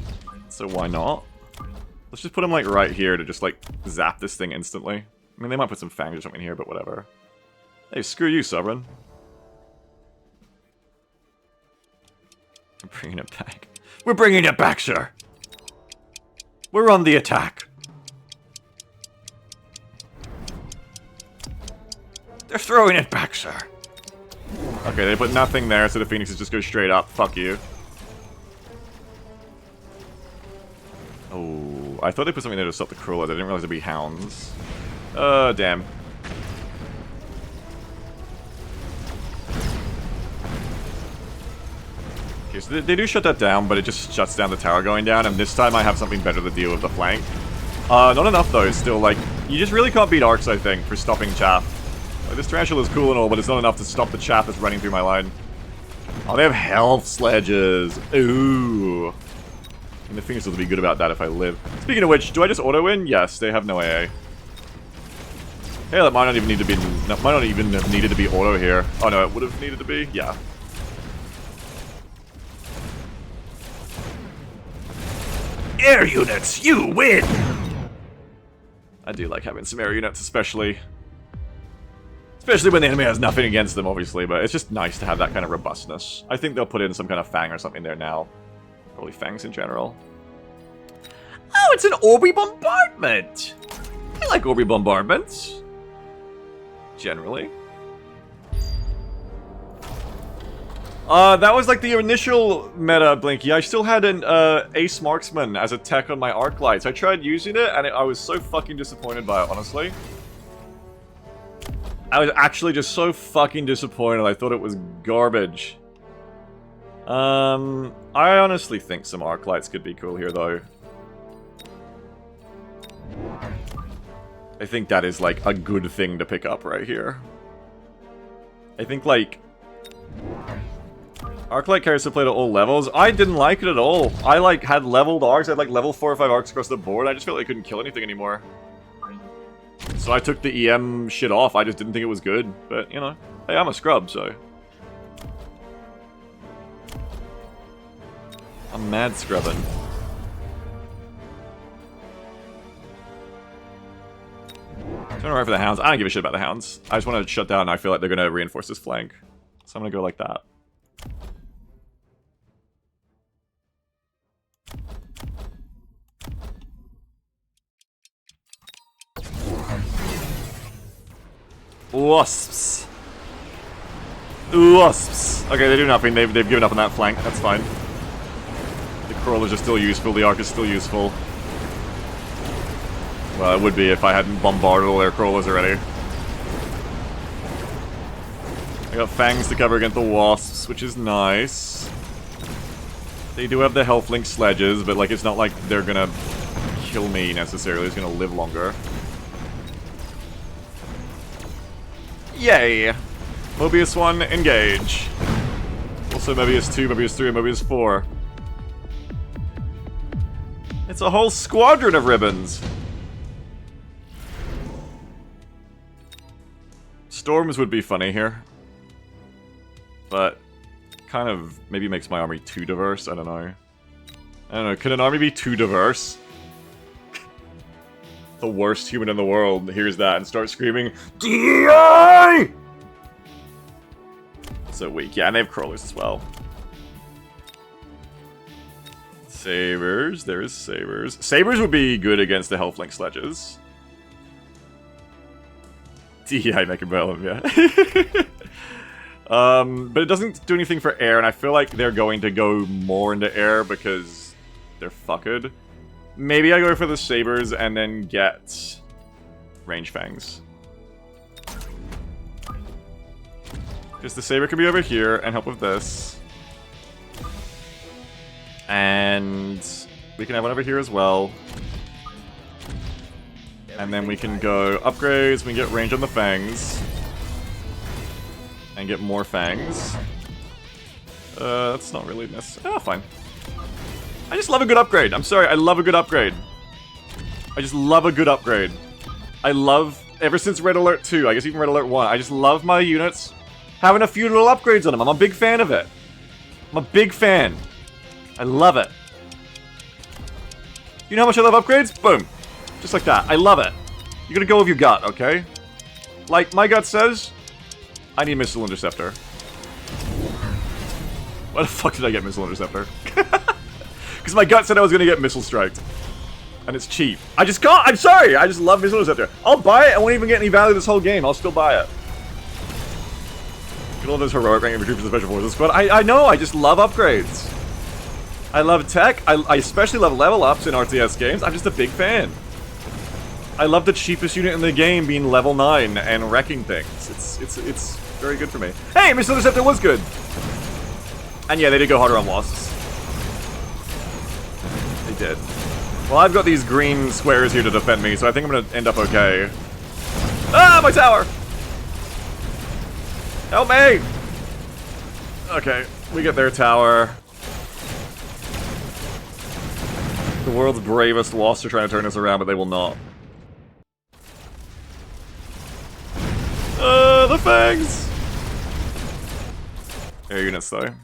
So why not? Let's just put them like right here to just like zap this thing instantly. I mean, they might put some fangs or something here, but whatever. Hey, screw you, Sovereign. I'm bringing it back. We're bringing it back, sir! We're on the attack! They're throwing it back, sir! Okay, they put nothing there, so the Phoenixes just go straight up. Fuck you. Oh, I thought they put something there to stop the Crawler. They didn't realize it'd be hounds. Damn. So they do shut that down, but it just shuts down the tower going down, and this time I have something better to deal with the flank. Not enough though, still, like, you just really can't beat arcs, I think, for stopping chaff. Like, this tarantula is cool and all, but it's not enough to stop the chaff that's running through my line. Oh, they have health sledges. Ooh. And the Phoenix will be good about that if I live. Speaking of which, do I just auto-win? Yes, they have no AA. Hey, that might not even need to be, might not even have needed to be auto here. Oh no, it would have needed to be? Yeah. Air units, you win! I do like having some air units, especially when the enemy has nothing against them, obviously, but it's just nice to have that kind of robustness. I think they'll put in some kind of fang or something there now. Probably fangs in general. Oh, it's an Orby Bombardment! I like Orby Bombardments. Generally. That was like the initial meta, Blinky. I still had an Ace Marksman as a tech on my arc lights. I tried using it, and I was so fucking disappointed by it, honestly. I was actually just so fucking disappointed. I thought it was garbage. I honestly think some arc lights could be cool here, though. I think that is, like, a good thing to pick up right here. I think, like... Arclight carries to play to all levels. I didn't like it at all. I, like, had leveled arcs. I had, like, level 4 or 5 arcs across the board. I just felt like I couldn't kill anything anymore. So I took the EM shit off. I just didn't think it was good. But, you know, hey, I'm a scrub, so... I'm mad scrubbing. I'm gonna ride for the hounds. I don't give a shit about the hounds. I just want to shut down, and I feel like they're gonna reinforce this flank. So I'm gonna go like that. Wasps. Wasps. Okay, they do nothing. They've given up on that flank. That's fine. The crawlers are still useful. The arc is still useful. Well, it would be if I hadn't bombarded all their crawlers already. I got fangs to cover against the wasps, which is nice. They do have the health link sledges, but like it's not like they're gonna kill me necessarily. It's gonna live longer. Yay! Mobius 1, engage. Also Mobius 2, Mobius 3, and Mobius 4. It's a whole squadron of ribbons! Storms would be funny here. But, kind of, maybe makes my army too diverse, I don't know. I don't know, could an army be too diverse? The worst human in the world hears that and starts screaming, DI! So weak. Yeah, and they have crawlers as well. Sabers. There is sabers. Sabers would be good against the health link sledges. DI Mechabellum, yeah. But it doesn't do anything for air, and I feel like they're going to go more into air because they're fucked. Maybe I go for the sabers and then get range fangs. Because the saber could be over here and help with this. And we can have one over here as well. And then we can go upgrades, we can get range on the fangs. And get more fangs. That's not really necessary. Oh, fine. I just love a good upgrade. I'm sorry, I love a good upgrade. I just love a good upgrade. I love, ever since Red Alert 2, I guess even Red Alert 1, I just love my units having a few little upgrades on them. I'm a big fan of it. I'm a big fan. I love it. You know how much I love upgrades? Boom. Just like that. I love it. You're gonna go with your gut, okay? Like, my gut says, I need Missile Interceptor. Why the fuck did I get Missile Interceptor? Because my gut said I was gonna get Missile Striked. And it's cheap. I just can't, I'm sorry! I just love Missile Interceptor. I'll buy it, I won't even get any value this whole game, I'll still buy it. Get all those heroic rank infantry for the Special Forces, but I know, I just love upgrades. I love tech, I especially love level ups in RTS games, I'm just a big fan. I love the cheapest unit in the game being level 9 and wrecking things. It's very good for me. Hey, Missile Interceptor was good! And yeah, they did go harder on wasps. They did. Well, I've got these green squares here to defend me, so I think I'm gonna end up okay. Ah, my tower! Help me! Okay, we get their tower. The world's bravest wasps are trying to turn us around, but they will not. The fangs! Air units, though.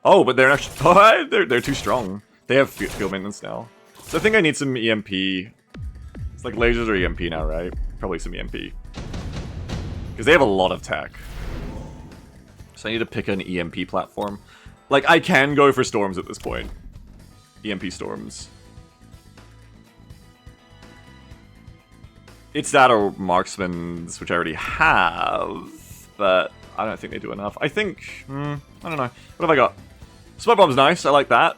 Oh, but they're actually... Oh, they're too strong. They have field maintenance now. So I think I need some EMP. It's like lasers or EMP now, right? Probably some EMP. Because they have a lot of tech. So I need to pick an EMP platform. Like, I can go for storms at this point. EMP storms. It's that or marksmans, which I already have. But I don't think they do enough. I think... I don't know. What have I got? Smoke Bomb's nice. I like that.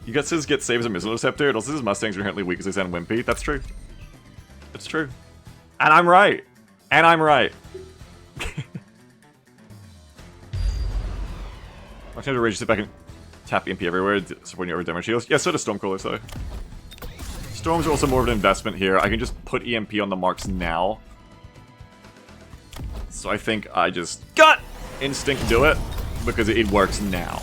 You guys get saves a missile interceptor. It also says Mustangs are inherently weak because they sound wimpy. That's true. It's true. And I'm right. And I'm right. I'm trying to rage sit back and tap EMP everywhere, supporting your damage shields. Yeah, so does Stormcrawlers though. Storms are also more of an investment here. I can just put EMP on the marks now. So I think I just gut instinct do it because it works now.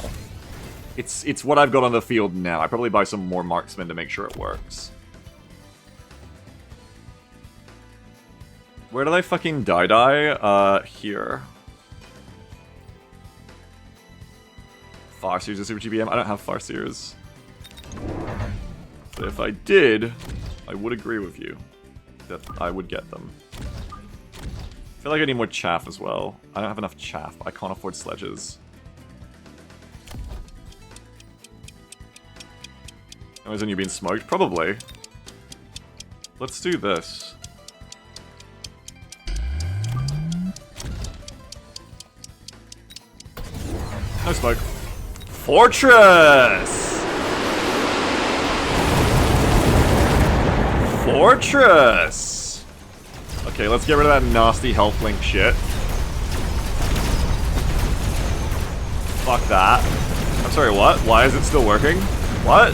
It's what I've got on the field now. I probably buy some more marksmen to make sure it works. Where did I fucking die? Here. Farseers or Super GBM? I don't have Farseers. But if I did, I would agree with you that I would get them. I feel like I need more chaff as well. I don't have enough chaff. I can't afford sledges. Oh, isn't you being smoked? Probably. Let's do this. No smoke. Fortress! Fortress! Okay, let's get rid of that nasty health link shit. Fuck that. I'm sorry, what? Why is it still working? What?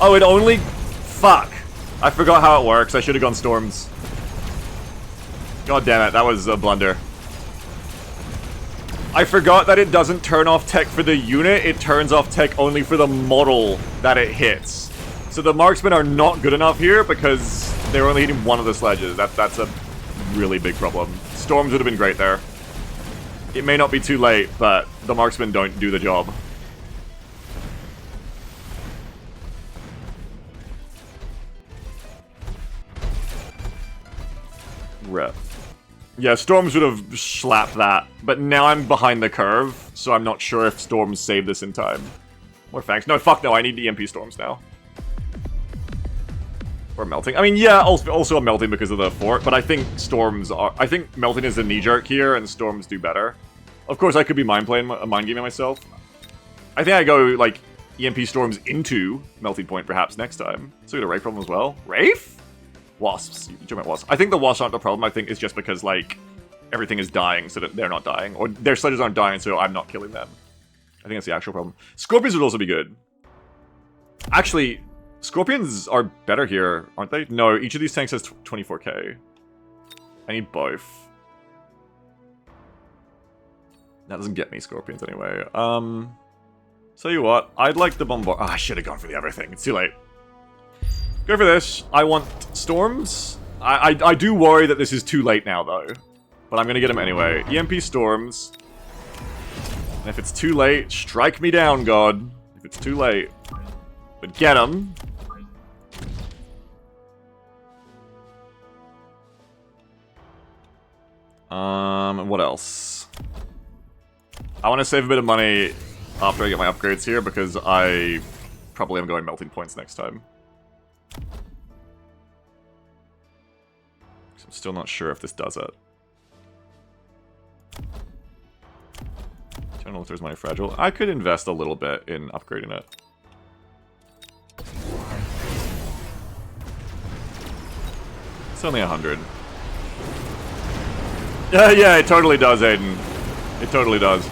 Oh, it only... Fuck. I forgot how it works. I should have gone storms. God damn it, that was a blunder. I forgot that it doesn't turn off tech for the unit, it turns off tech only for the model that it hits. So the marksmen are not good enough here because they're only hitting one of the sledges. That's a really big problem. Storms would have been great there. It may not be too late, but the marksmen don't do the job. Rip. Yeah, Storms would have slapped that, but now I'm behind the curve, so I'm not sure if Storms save this in time. More fangs. No, fuck no, I need EMP Storms now. Or melting. I mean, yeah, also a melting because of the fort, but I think Storms are... I think melting is the knee-jerk here, and Storms do better. Of course, I could be mind gaming myself. I think I go, like, EMP Storms into Melting Point perhaps next time. So we got a Wraith problem as well. Wraith? Wasps. You jump at wasps. I think the wasps aren't the problem. I think it's just because, like, everything is dying so that they're not dying. Or their sledges aren't dying so I'm not killing them. I think that's the actual problem. Scorpions would also be good. Actually, Scorpions are better here, aren't they? No, each of these tanks has 24k. I need both. That doesn't get me Scorpions anyway. Tell you what, I'd like the bombard. Oh, I should have gone for the other thing. It's too late. Go for this. I want Storms. I do worry that this is too late now, though. But I'm going to get them anyway. EMP Storms. And if it's too late, strike me down, God. If it's too late. But get them. What else? I want to save a bit of money after I get my upgrades here, because I probably am going melting points next time. I'm still not sure if this does it. I don't know if there's money fragile. I could invest a little bit in upgrading it. It's only 100. Yeah, it totally does, Aiden. It totally does.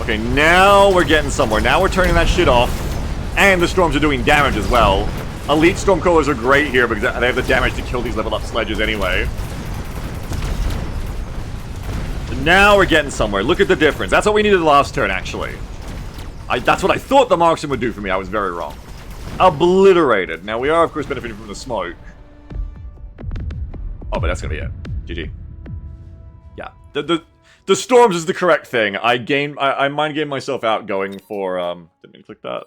Okay, now we're getting somewhere. Now we're turning that shit off. And the storms are doing damage as well. Elite Stormcrawlers are great here because they have the damage to kill these leveled up sledges anyway. So now we're getting somewhere. Look at the difference. That's what we needed the last turn, actually. That's what I thought the marksman would do for me. I was very wrong. Obliterated. Now we are, of course, benefiting from the smoke. Oh, but that's gonna be it. GG. Yeah. The storms is the correct thing. I mind game myself out going for didn't mean to click that.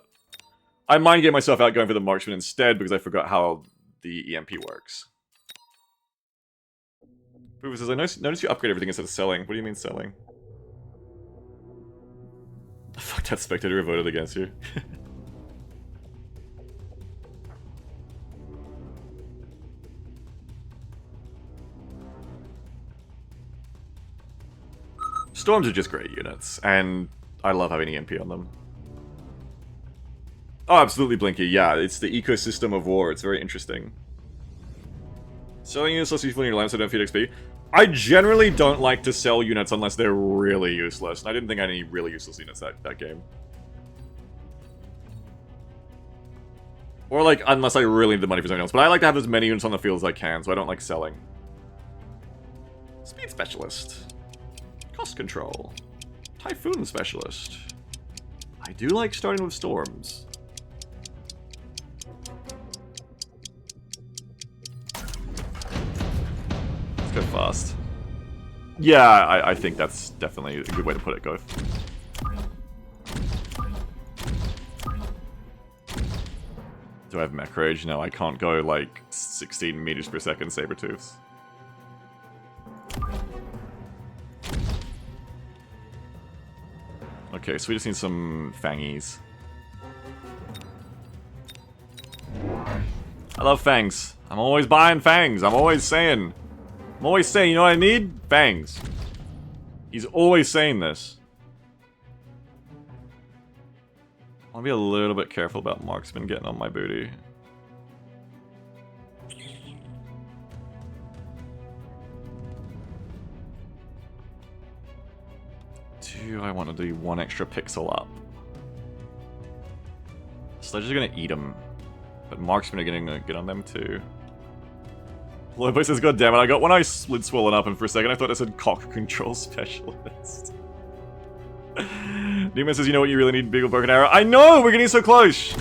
I mind game myself out going for the marksman instead because I forgot how the EMP works. Pooh says, I noticed you upgrade everything instead of selling. What do you mean selling? Fuck that spectator who voted against you. Storms are just great units, and I love having EMP on them. Oh, absolutely, Blinky. Yeah, it's the ecosystem of war. It's very interesting. Selling units less useful in your land so don't feed XP. I generally don't like to sell units unless they're really useless. And I didn't think I had any really useless units that game. Or like, unless I really need the money for something else. But I like to have as many units on the field as I can, so I don't like selling. Speed Specialist. Cost Control. Typhoon Specialist. I do like starting with Storms. Let's go fast. Yeah, I think that's definitely a good way to put it, Go. Do I have Mech Rage? No, I can't go like 16 meters per second Sabertooths. Okay, so we just need some Fangies. I love Fangs. I'm always buying Fangs. I'm always saying, you know what I need? Fangs. He's always saying this. I want to be a little bit careful about Marksman getting on my booty. Do I want to do one extra pixel up? Sledges are going to eat them. But Marksman are going to get on them too. Lowboy says, God damn it, I got one eye lid swollen up and for a second I thought it said cock control specialist. Newman says, you know what you really need? Big broken arrow. I know! We're getting so close!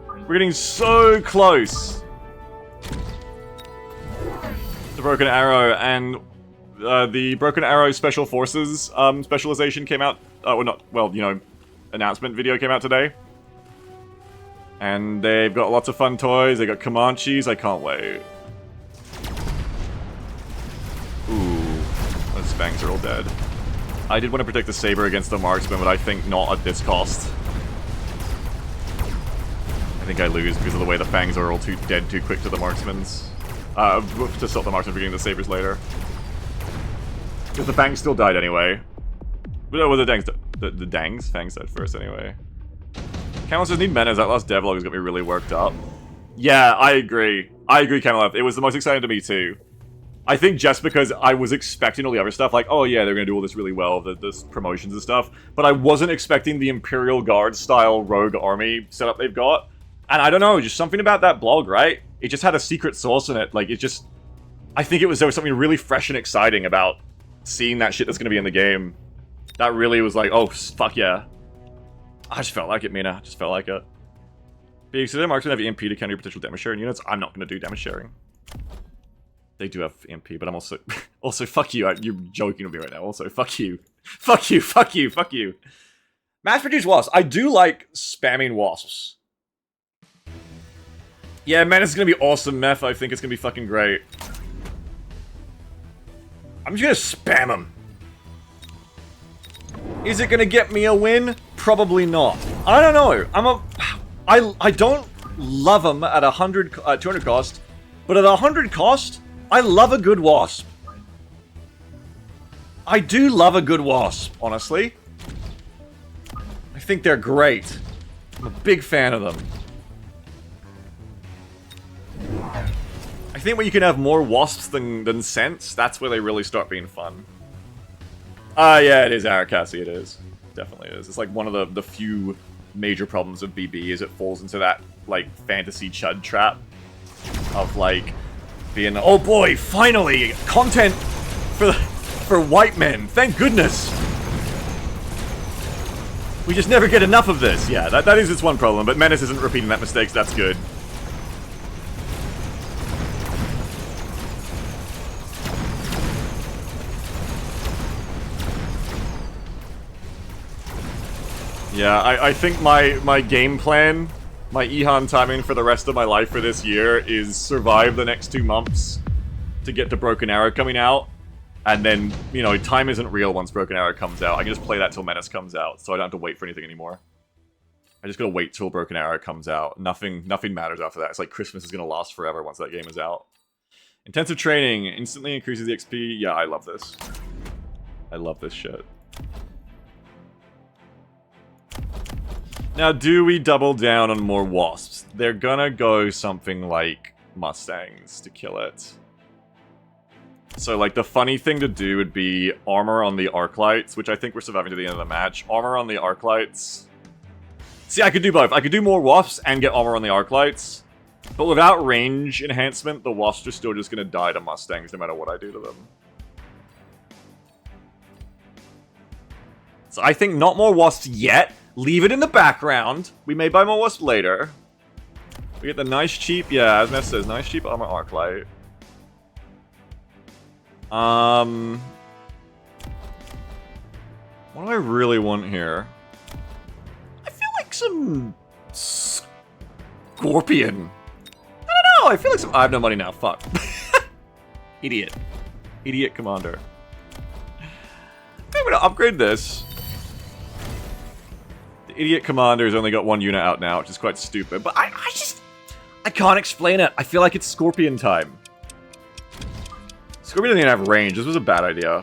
We're getting so close! The broken arrow, and the broken arrow special forces specialization came out, announcement video came out today. And they've got lots of fun toys, they got Comanches, I can't wait. Ooh, those Fangs are all dead. I did want to protect the Saber against the Marksman, but I think not at this cost. I think I lose because of the way the Fangs are all dead too quick to the Marksmans. To stop the Marksman from getting the Sabers later. Because the Fangs still died anyway. But well, the Dangs? Fangs died first anyway. Camel says need menas. That last devlog has got me really worked up. Yeah, I agree. Camel. It was the most exciting to me too. I think just because I was expecting all the other stuff, like, oh yeah, they're gonna do all this really well, the promotions and stuff, but I wasn't expecting the Imperial Guard style rogue army setup they've got. And I don't know, just something about that blog, right? It just had a secret sauce in it. Like, it just... I think there was something really fresh and exciting about seeing that shit that's gonna be in the game. That really was like, oh, fuck yeah. I just felt like it, Mina. I just felt like it. Because the Marksman have EMP to counter your potential damage sharing units. I'm not gonna do damage sharing. They do have EMP, but I'm also... also, fuck you. You're joking with me right now. Also, fuck you. Fuck you, fuck you, fuck you. Mass-produced wasps. I do like spamming wasps. Yeah, man, it's gonna be awesome, Meth. I think it's gonna be fucking great. I'm just gonna spam them. Is it gonna get me a win? Probably not. I don't know. I don't love them at 200 cost, but at 100 cost, I love a good wasp. I do love a good wasp, honestly. I think they're great. I'm a big fan of them. I think when you can have more wasps than scents, that's where they really start being fun. Yeah, it is Arakasi, it is. Definitely is. It's like one of the few major problems of BB is it falls into that, like, fantasy chud trap of, like, being, oh boy, finally, content for white men, thank goodness. We just never get enough of this. Yeah, that is its one problem, but Menace isn't repeating that mistake, so that's good. Yeah, I think my game plan, my Ihan timing for the rest of my life for this year is survive the next 2 months to get to Broken Arrow coming out. And then, you know, time isn't real once Broken Arrow comes out. I can just play that till Menace comes out, so I don't have to wait for anything anymore. I just gotta wait till Broken Arrow comes out. Nothing matters after that. It's like Christmas is gonna last forever once that game is out. Intensive training instantly increases the XP. Yeah, I love this. I love this shit. Now, do we double down on more wasps? They're gonna go something like Mustangs to kill it. So, like, the funny thing to do would be armor on the arc lights, which I think we're surviving to the end of the match. Armor on the arc lights. See, I could do both. I could do more wasps and get armor on the arc lights. But without range enhancement, the wasps are still just gonna die to Mustangs no matter what I do to them. So I think not more wasps yet. Leave it in the background. We may buy more wasps later. We get the nice cheap, yeah, as Ness says, nice cheap armor arc light. What do I really want here? I feel like some Scorpion. I don't know, I feel like some... I have no money now, fuck. Idiot. Idiot commander. I'm gonna upgrade this. The idiot commander's only got one unit out now, which is quite stupid, but I can't explain it. I feel like it's Scorpion time. Scorpion doesn't even have range. This was a bad idea.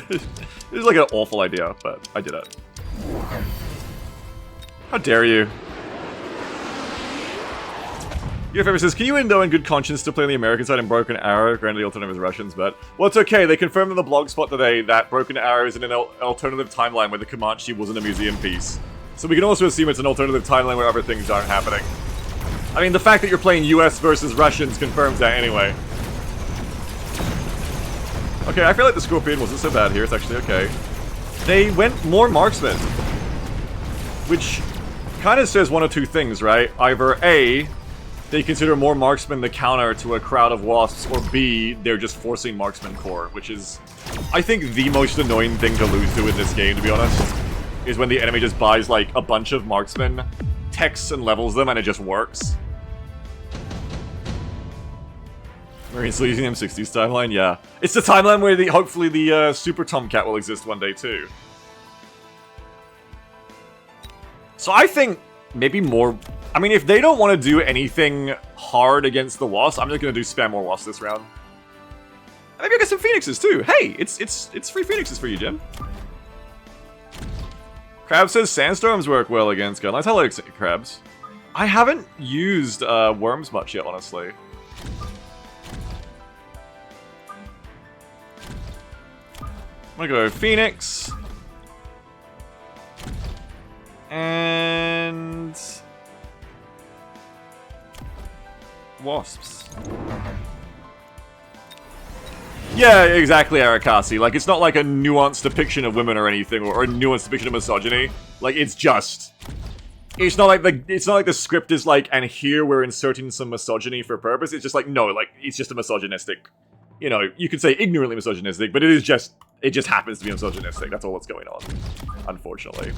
This is like an awful idea, but I did it. How dare you? Your favorite says, can you though in good conscience still play on the American side in Broken Arrow? Granted the alternative is Russians, but... Well, it's okay. They confirmed in the blog spot today that Broken Arrow is in an alternative timeline where the Comanche wasn't a museum piece. So we can also assume it's an alternative timeline where other things aren't happening. I mean, the fact that you're playing US versus Russians confirms that anyway. Okay, I feel like the Scorpion wasn't so bad here. It's actually okay. They went more marksman. Which kind of says one of two things, right? Either A, they consider more marksman the counter to a crowd of wasps, or B, they're just forcing marksman core, which is, I think, the most annoying thing to lose to in this game, to be honest, is when the enemy just buys, like, a bunch of marksmen, texts and levels them, and it just works. Marines still using the M60s timeline? Yeah. It's the timeline where hopefully the Super Tomcat will exist one day, too. So I think maybe more... I mean, if they don't want to do anything hard against the Wasps, I'm just going to do spam more Wasps this round. And maybe I'll get some Phoenixes, too. Hey, it's free Phoenixes for you, Jim. Crab says Sandstorms work well against Gunlights. Hello, Crabs. I haven't used Worms much yet, honestly. I'm gonna go Phoenix. And... Wasps. Yeah, exactly, Arakasi. Like, it's not like a nuanced depiction of women or anything, or a nuanced depiction of misogyny. Like, it's just... It's not like the script is like, and here we're inserting some misogyny for purpose. It's just like, no, like, it's just a misogynistic... You know, you could say ignorantly misogynistic, but it just happens to be misogynistic. That's all that's going on, unfortunately.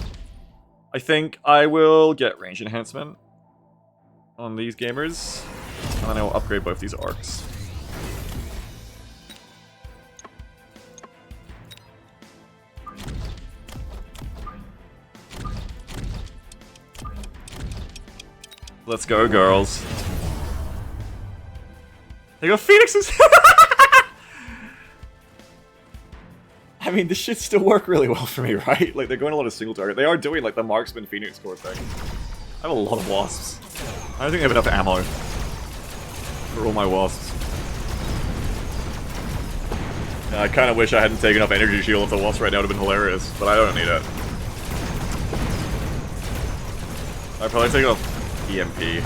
I think I will get range enhancement on these gamers, and then I will upgrade both these arcs. Let's go, girls. They got Phoenixes! I mean, this should still work really well for me, right? Like, they're going a lot of single target. They are doing, like, the Marksman Phoenix core thing. I have a lot of Wasps. I don't think I have enough ammo for all my Wasps. I kind of wish I hadn't taken up Energy Shield if the Wasp right now would have been hilarious, but I don't need it. I'd probably take off EMP.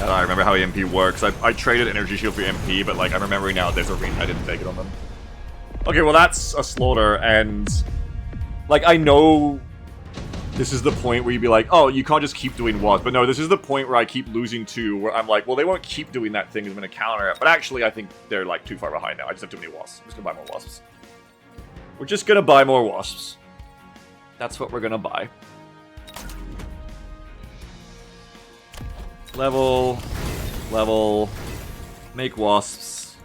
I remember how EMP works. I traded Energy Shield for EMP, but, like, I'm remembering now there's a reason I didn't take it on them. Okay, well that's a slaughter, and... Like, I know this is the point where you'd be like, oh, you can't just keep doing Wasps. But no, this is the point where I keep losing two, where I'm like, well, they won't keep doing that thing, I'm gonna counter it. But actually, I think they're, like, too far behind now. I just have too many Wasps. I'm just gonna buy more Wasps. We're just gonna buy more Wasps. That's what we're gonna buy. Level, make Wasps.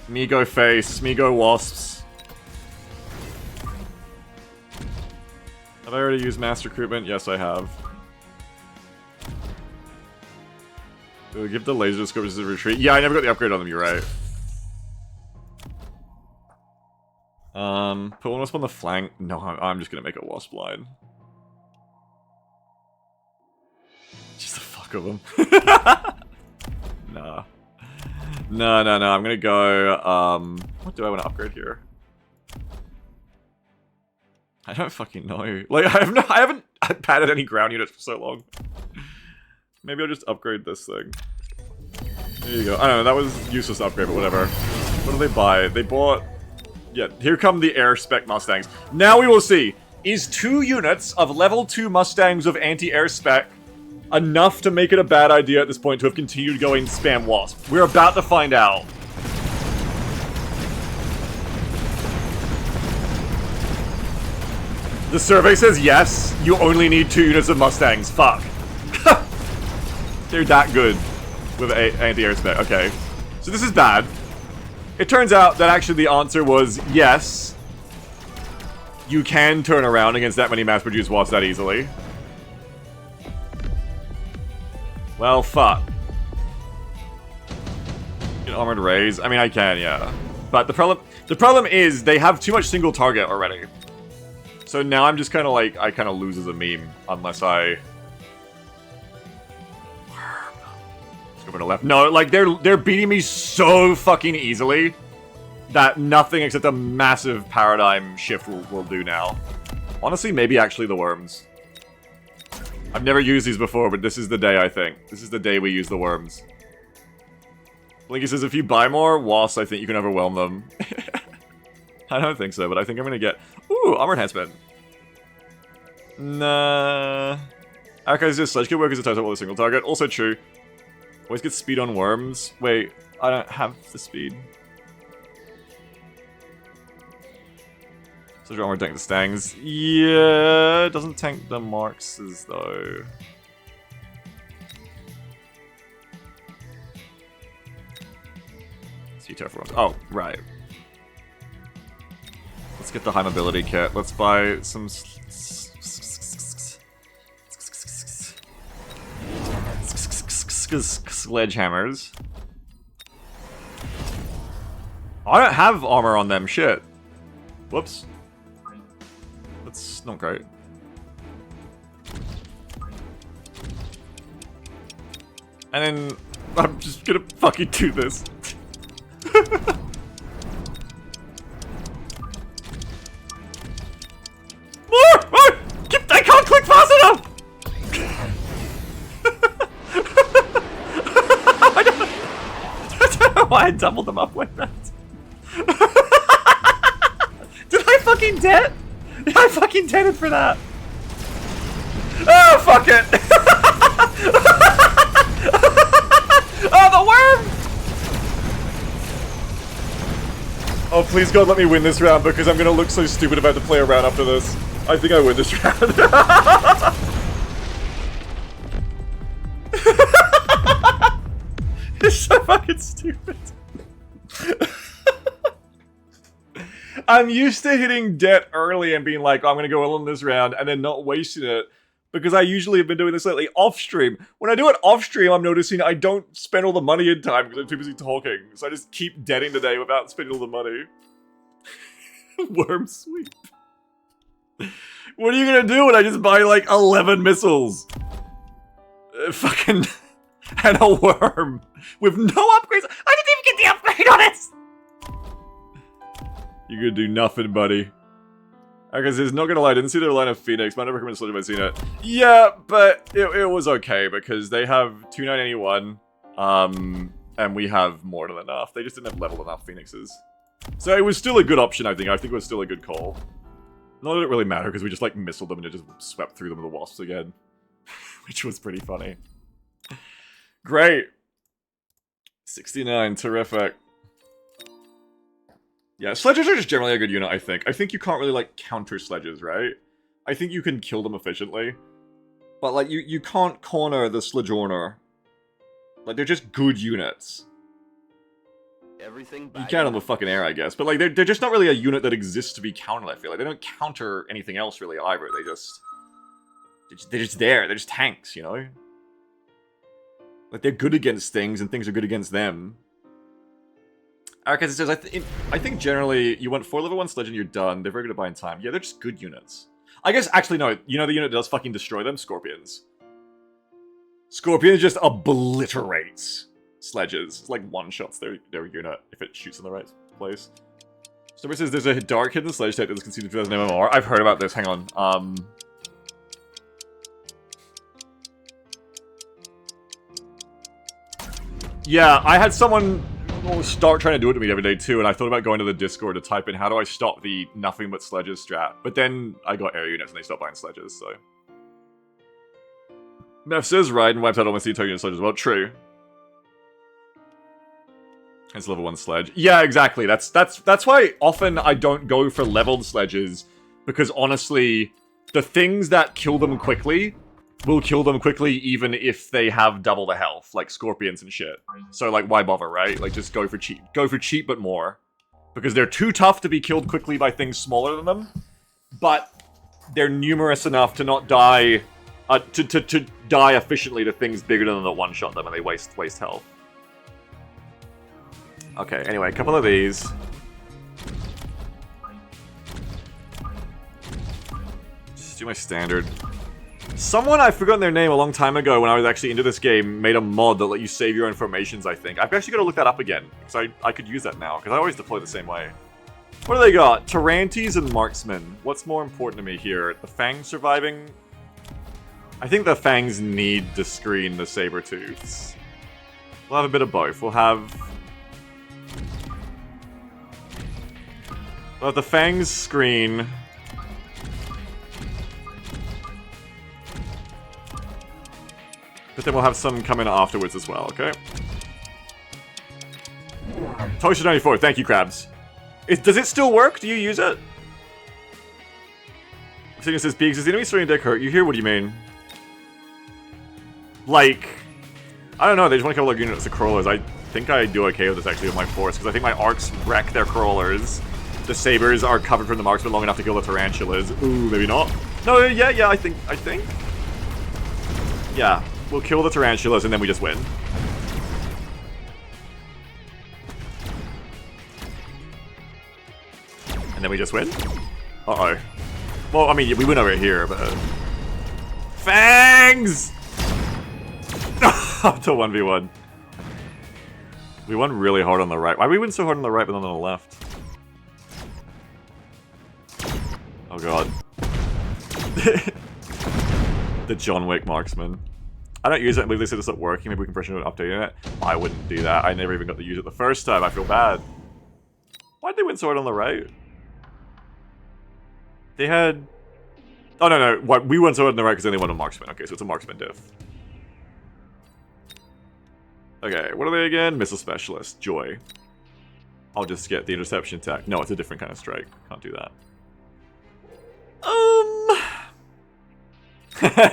Me go face, me go Wasps. Have I already used mass recruitment? Yes, I have. It'll give the laser scopes a retreat. Yeah, I never got the upgrade on them, you're right. Put one wasp on the flank. No, I'm just gonna make a wasp line. Just the fuck of them. Nah. No, I'm gonna go, what do I want to upgrade here? I don't fucking know. Like, I haven't padded any ground units for so long. Maybe I'll just upgrade this thing. There you go. I don't know, that was useless to upgrade, but whatever. What did they buy? They bought... Yeah, here come the air spec Mustangs. Now we will see. Is 2 units of level 2 Mustangs of anti-air spec enough to make it a bad idea at this point to have continued going spam wasp? We're about to find out. The survey says yes, you only need 2 units of Mustangs. Fuck. They're that good with anti-air spec. Okay. So this is bad. It turns out that actually the answer was yes. You can turn around against that many mass-produced wasps that easily. Well, fuck. Get armored rays. I mean, I can, yeah. But the problem is they have too much single target already. So now I'm just kind of like, I kind of lose as a meme unless I... Let's go for the left. No, like they're beating me so fucking easily that nothing except a massive paradigm shift will do now. Honestly, maybe actually the worms. I've never used these before, but this is the day, I think. This is the day we use the worms. Blinky says, if you buy more wasps, I think you can overwhelm them. I don't think so, but I think I'm gonna get... Ooh, armor enhancement. Nah. Okay, it's just sledge kit work is a total with a single target. Also true. Always get speed on worms. Wait, I don't have the speed. Sledge armor tank the stangs. Yeah, it doesn't tank the markses though. See turf worms. Oh, right. Let's get the high mobility kit. Let's buy some sledgehammers. I don't have armor on them, shit. Whoops. That's not great. And then I'm just gonna fucking do this. More! I can't click fast enough! I don't know why I doubled them up like that. Did I fucking dead? I fucking deaded for that. Oh, fuck it! Oh, the worm! Oh, please God, let me win this round because I'm gonna look so stupid about to play around after this. I think I win this round. It's so fucking stupid. I'm used to hitting debt early and being like, oh, I'm gonna go all in this round and then not wasting it. Because I usually have been doing this lately off-stream. When I do it off-stream, I'm noticing I don't spend all the money in time because I'm too busy talking. So I just keep deading the day without spending all the money. Worm sweep. What are you gonna do when I just buy like 11 missiles? Fucking... and a worm. With no upgrades. I didn't even get the upgrade on it! You're gonna do nothing, buddy. Okay, so it's not gonna lie, I didn't see the line of Phoenix, might not recommend Sledge if I'd seen it. Yeah, but it was okay, because they have 2981, and we have more than enough. They just didn't have leveled enough Phoenixes. So it was still a good option, I think. I think it was still a good call. Not that it really mattered, because we just, like, missiled them and it just swept through them with the wasps again. Which was pretty funny. Great! 69, terrific. Yeah, sledges are just generally a good unit, I think. I think you can't really, like, counter sledges, right? I think you can kill them efficiently. But, like, you can't corner the Sledgeorner. Like, they're just good units. Everything you can on the fucking air, I guess. But, like, they're just not really a unit that exists to be countered, I feel like. They don't counter anything else, really, either. They're just there. They're just tanks, you know? Like, they're good against things, and things are good against them. Arcus says, I think generally, you want 4 level 1 sledge and you're done. They're very good at buying time. Yeah, they're just good units. I guess, actually, no. You know the unit that does fucking destroy them? Scorpions. Scorpions just obliterates sledges. It's like one-shots their unit if it shoots in the right place. Somebody says there's a dark hidden sledge type that's conceded 2000 MMR. I've heard about this. Hang on. Yeah, I had someone start trying to do it to me the other day too, and I thought about going to the Discord to type in how do I stop the nothing but sledges strat. But then I got air units and they stopped buying sledges, so. Meph says ride and wipes out almost the entire unit sledges. Well, true. It's level 1 sledge. Yeah, exactly. That's why often I don't go for leveled sledges, because honestly, the things that kill them quickly will kill them quickly even if they have double the health, like scorpions and shit. So, like, why bother, right? Like, just go for cheap. Go for cheap, but more. Because they're too tough to be killed quickly by things smaller than them, but they're numerous enough to not die, to die efficiently to things bigger than them that one-shot them and they waste health. Okay, anyway, a couple of these. Just do my standard. Someone, I've forgotten their name a long time ago when I was actually into this game, made a mod that let you save your own formations, I think. I've actually got to look that up again, because I could use that now, because I always deploy the same way. What do they got? Tyrantes and Marksmen. What's more important to me here? The Fangs surviving? I think the Fangs need to screen the Sabertooths. We'll have a bit of both. We'll have the Fangs screen. But then we'll have some come in afterwards as well, okay? Tosha94, thank you, Krabs. Does it still work? Do you use it? Signal says, Beaks, is the enemy swinging deck hurt? You hear what do you mean? Like, I don't know, they just want to kill like units of crawlers. I think I do okay with this actually with my force, because I think my arcs wreck their crawlers. The sabers are covered from the marksman long enough to kill the tarantulas. Ooh, maybe not. No, yeah, I think. Yeah, we'll kill the tarantulas and then we just win. And then we just win? Uh-oh. Well, I mean, we win over here, but... Fangs! Up to 1v1. We won really hard on the right. Why we win so hard on the right but not on the left? Oh god. The John Wick marksman. I don't use it. I believe they said it's not working. Maybe we can pressure on updating it. I wouldn't do that. I never even got to use it the first time. I feel bad. Why'd they win so hard on the right? They had... Oh, no. We went so hard on the right because they won a marksman. Okay, so it's a marksman diff. Okay, what are they again? Missile specialist. Joy. I'll just get the interception attack. No, it's a different kind of strike. Can't do that.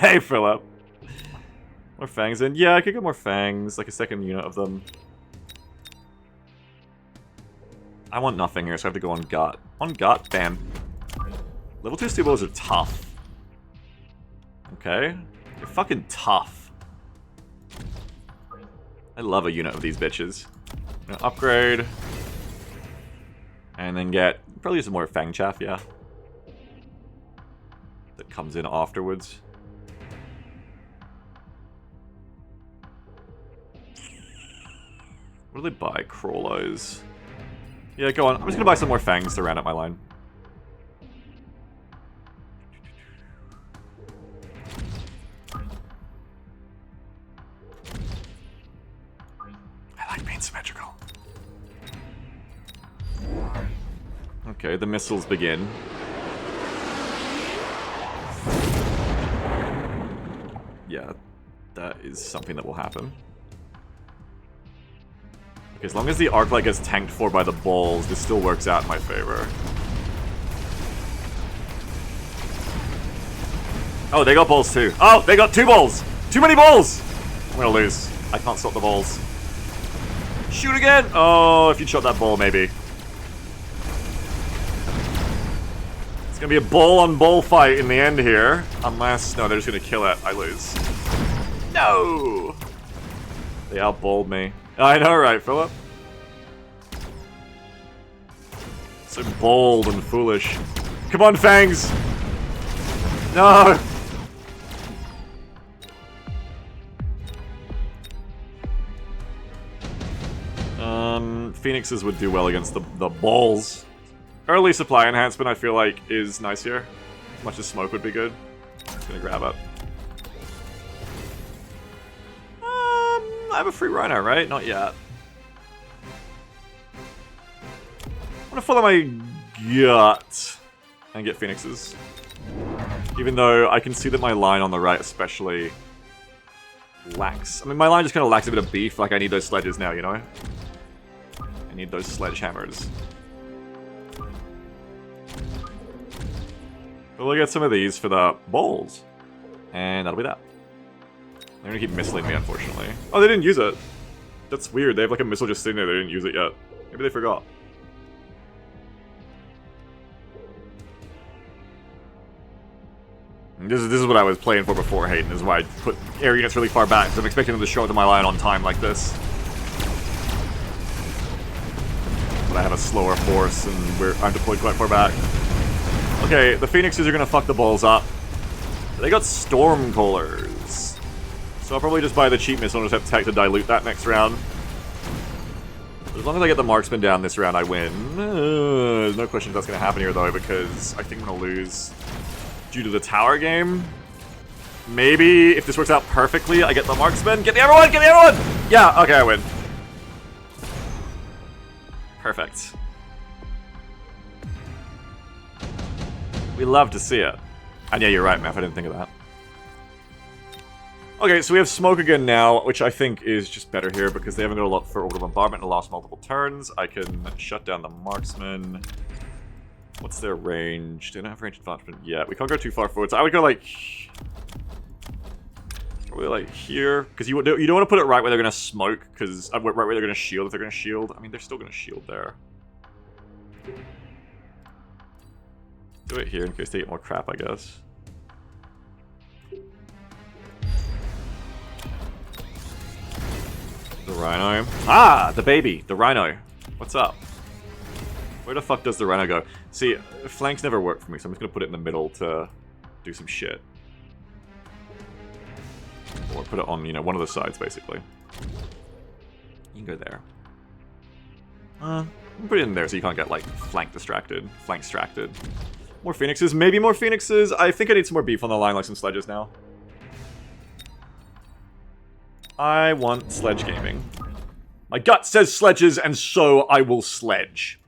Hey, Philip. More fangs in? Yeah, I could get more fangs. Like a second unit of them. I want nothing here, so I have to go on gut. On gut? Bam. Level 2 steel bows are tough. Okay. They're fucking tough. I love a unit of these bitches. Upgrade. And then get... Probably some more fang chaff, yeah. That comes in afterwards. What do they buy? Crawlos. Yeah, go on. I'm just gonna buy some more fangs to round up my line. I like being symmetrical. Okay, the missiles begin. Yeah, that is something that will happen. Okay, as long as the arc light gets tanked for by the balls, this still works out in my favor. Oh, they got balls too. Oh, they got 2 balls! Too many balls! I'm gonna lose. I can't stop the balls. Shoot again! Oh, if you shot that ball, maybe. It's gonna be a ball-on-ball fight in the end here. Unless... No, they're just gonna kill it. I lose. No! They outballed me. I know, right, Philip? So bold and foolish. Come on, Fangs! No! Phoenixes would do well against the balls. Early supply enhancement, I feel like, is nice here. As much as smoke would be good. Just gonna grab up. I have a free rhino, right? Not yet. I'm gonna follow my gut and get phoenixes. Even though I can see that my line on the right especially lacks. I mean, my line just kind of lacks a bit of beef. Like, I need those sledges now, you know? I need those sledgehammers. But we'll get some of these for the bowls. And that'll be that. They're gonna keep missiling me, unfortunately. Oh, they didn't use it. That's weird. They have like a missile just sitting there. They didn't use it yet. Maybe they forgot. This is what I was playing for before, Hayden. This is why I put air units really far back. So I'm expecting them to show up to my line on time like this. But I have a slower force and I'm deployed quite far back. Okay, the Phoenixes are gonna fuck the balls up. They got Stormcallers. So I'll probably just buy the cheap missile and just have tech to dilute that next round. As long as I get the marksman down this round, I win. There's no question if that's gonna happen here though, because I think I'm gonna lose due to the tower game. Maybe if this works out perfectly, I get the marksman. Get the other one! Get the other one! Yeah, okay, I win. Perfect. We love to see it. And yeah, you're right, Meph, I didn't think of that. Okay, so we have smoke again now, which I think is just better here because they haven't got a lot for orbital bombardment and lost multiple turns. I can shut down the marksman. What's their range? They don't have range advancement yet. We can't go too far forward, so I would go like... probably like here, because you don't want to put it right where they're going to smoke, because right where they're going to shield if they're going to shield. I mean, they're still going to shield there. Do it here in case they get more crap, I guess. The rhino. Ah, the baby, the rhino. What's up? Where the fuck does the rhino go? See, flanks never work for me, so I'm just gonna put it in the middle to do some shit. Or put it on, you know, one of the sides, basically. You can go there. Put it in there so you can't get, like, flank distracted. Flank distracted. More phoenixes, maybe more phoenixes. I think I need some more beef on the line, like some sledges now. I want sledge gaming. My gut says sledges, and so I will sledge.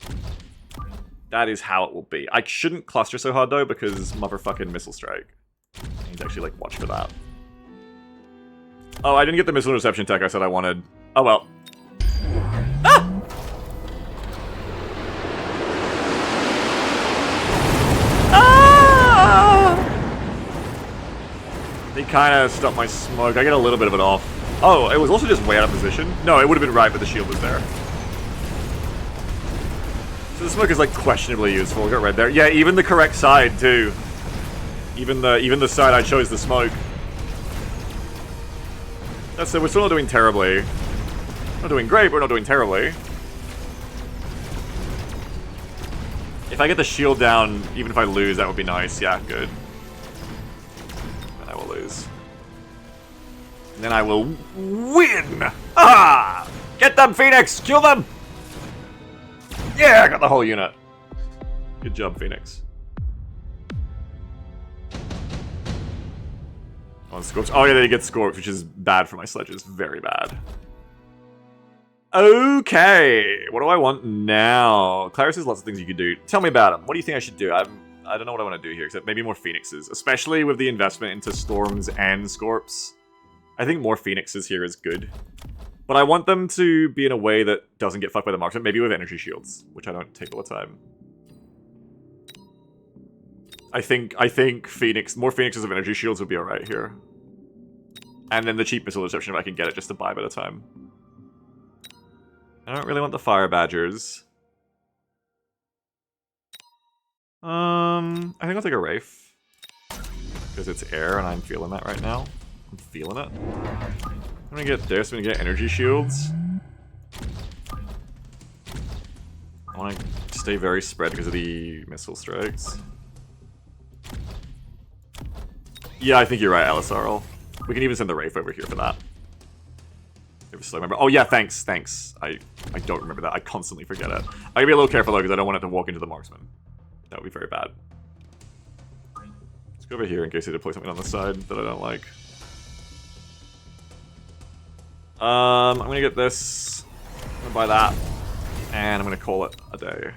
That is how it will be. I shouldn't cluster so hard, though, because motherfucking missile strike. I need to actually, like, watch for that. Oh, I didn't get the missile reception tech I said I wanted. Oh, well. Ah! They kind of stopped my smoke. I get a little bit of it off. Oh, it was also just way out of position. No, it would have been right, but the shield was there. So the smoke is like questionably useful. Got red there. Yeah, even the correct side too. Even the side I chose the smoke. That's it. We're still not doing terribly. Not doing great, but we're not doing terribly. If I get the shield down, even if I lose, that would be nice. Yeah, good. And I will lose. And then I will win! Ah! Get them, Phoenix! Kill them! Yeah, I got the whole unit. Good job, Phoenix. On Scorps. Oh yeah, they get Scorps, which is bad for my sledges. Very bad. Okay, what do I want now? Claris has lots of things you could do. Tell me about them. What do you think I should do? I don't know what I want to do here, except maybe more Phoenixes. Especially with the investment into Storms and Scorps. I think more Phoenixes here is good. But I want them to be in a way that doesn't get fucked by the marksman. Maybe with energy shields, which I don't take all the time. I think more Phoenixes of energy shields would be alright here. And then the cheap missile reception if I can get it just to buy by the time. I don't really want the fire badgers. I think I'll take a Wraith. Because it's air and I'm feeling that right now. I'm feeling it. I'm gonna get this, I'm gonna get energy shields. I wanna stay very spread because of the missile strikes. Yeah, I think you're right, Alisarl. We can even send the Wraith over here for that. Remember. Oh yeah, thanks. I don't remember that. I constantly forget it. I gotta be a little careful though, because I don't want it to walk into the marksman. That would be very bad. Let's go over here in case they deploy something on the side that I don't like. I'm gonna get this. I'm gonna buy that. And I'm gonna call it a day.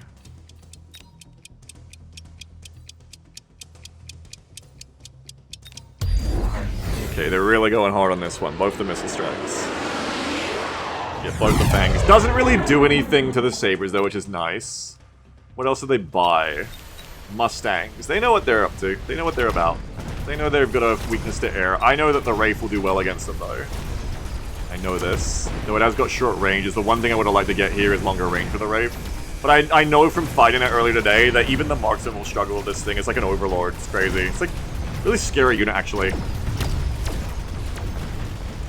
Okay, they're really going hard on this one. Both the missile strikes. Get both the fangs. Doesn't really do anything to the sabers though, which is nice. What else did they buy? Mustangs. They know what they're up to. They know what they're about. They know they've got a weakness to air. I know that the Wraith will do well against them though. I know this. Though it has got short range. Is the one thing I would have liked to get here is longer range for the Wraith. But I know from fighting it earlier today that even the marksman will struggle with this thing. It's like an overlord. It's crazy. It's like a really scary unit actually.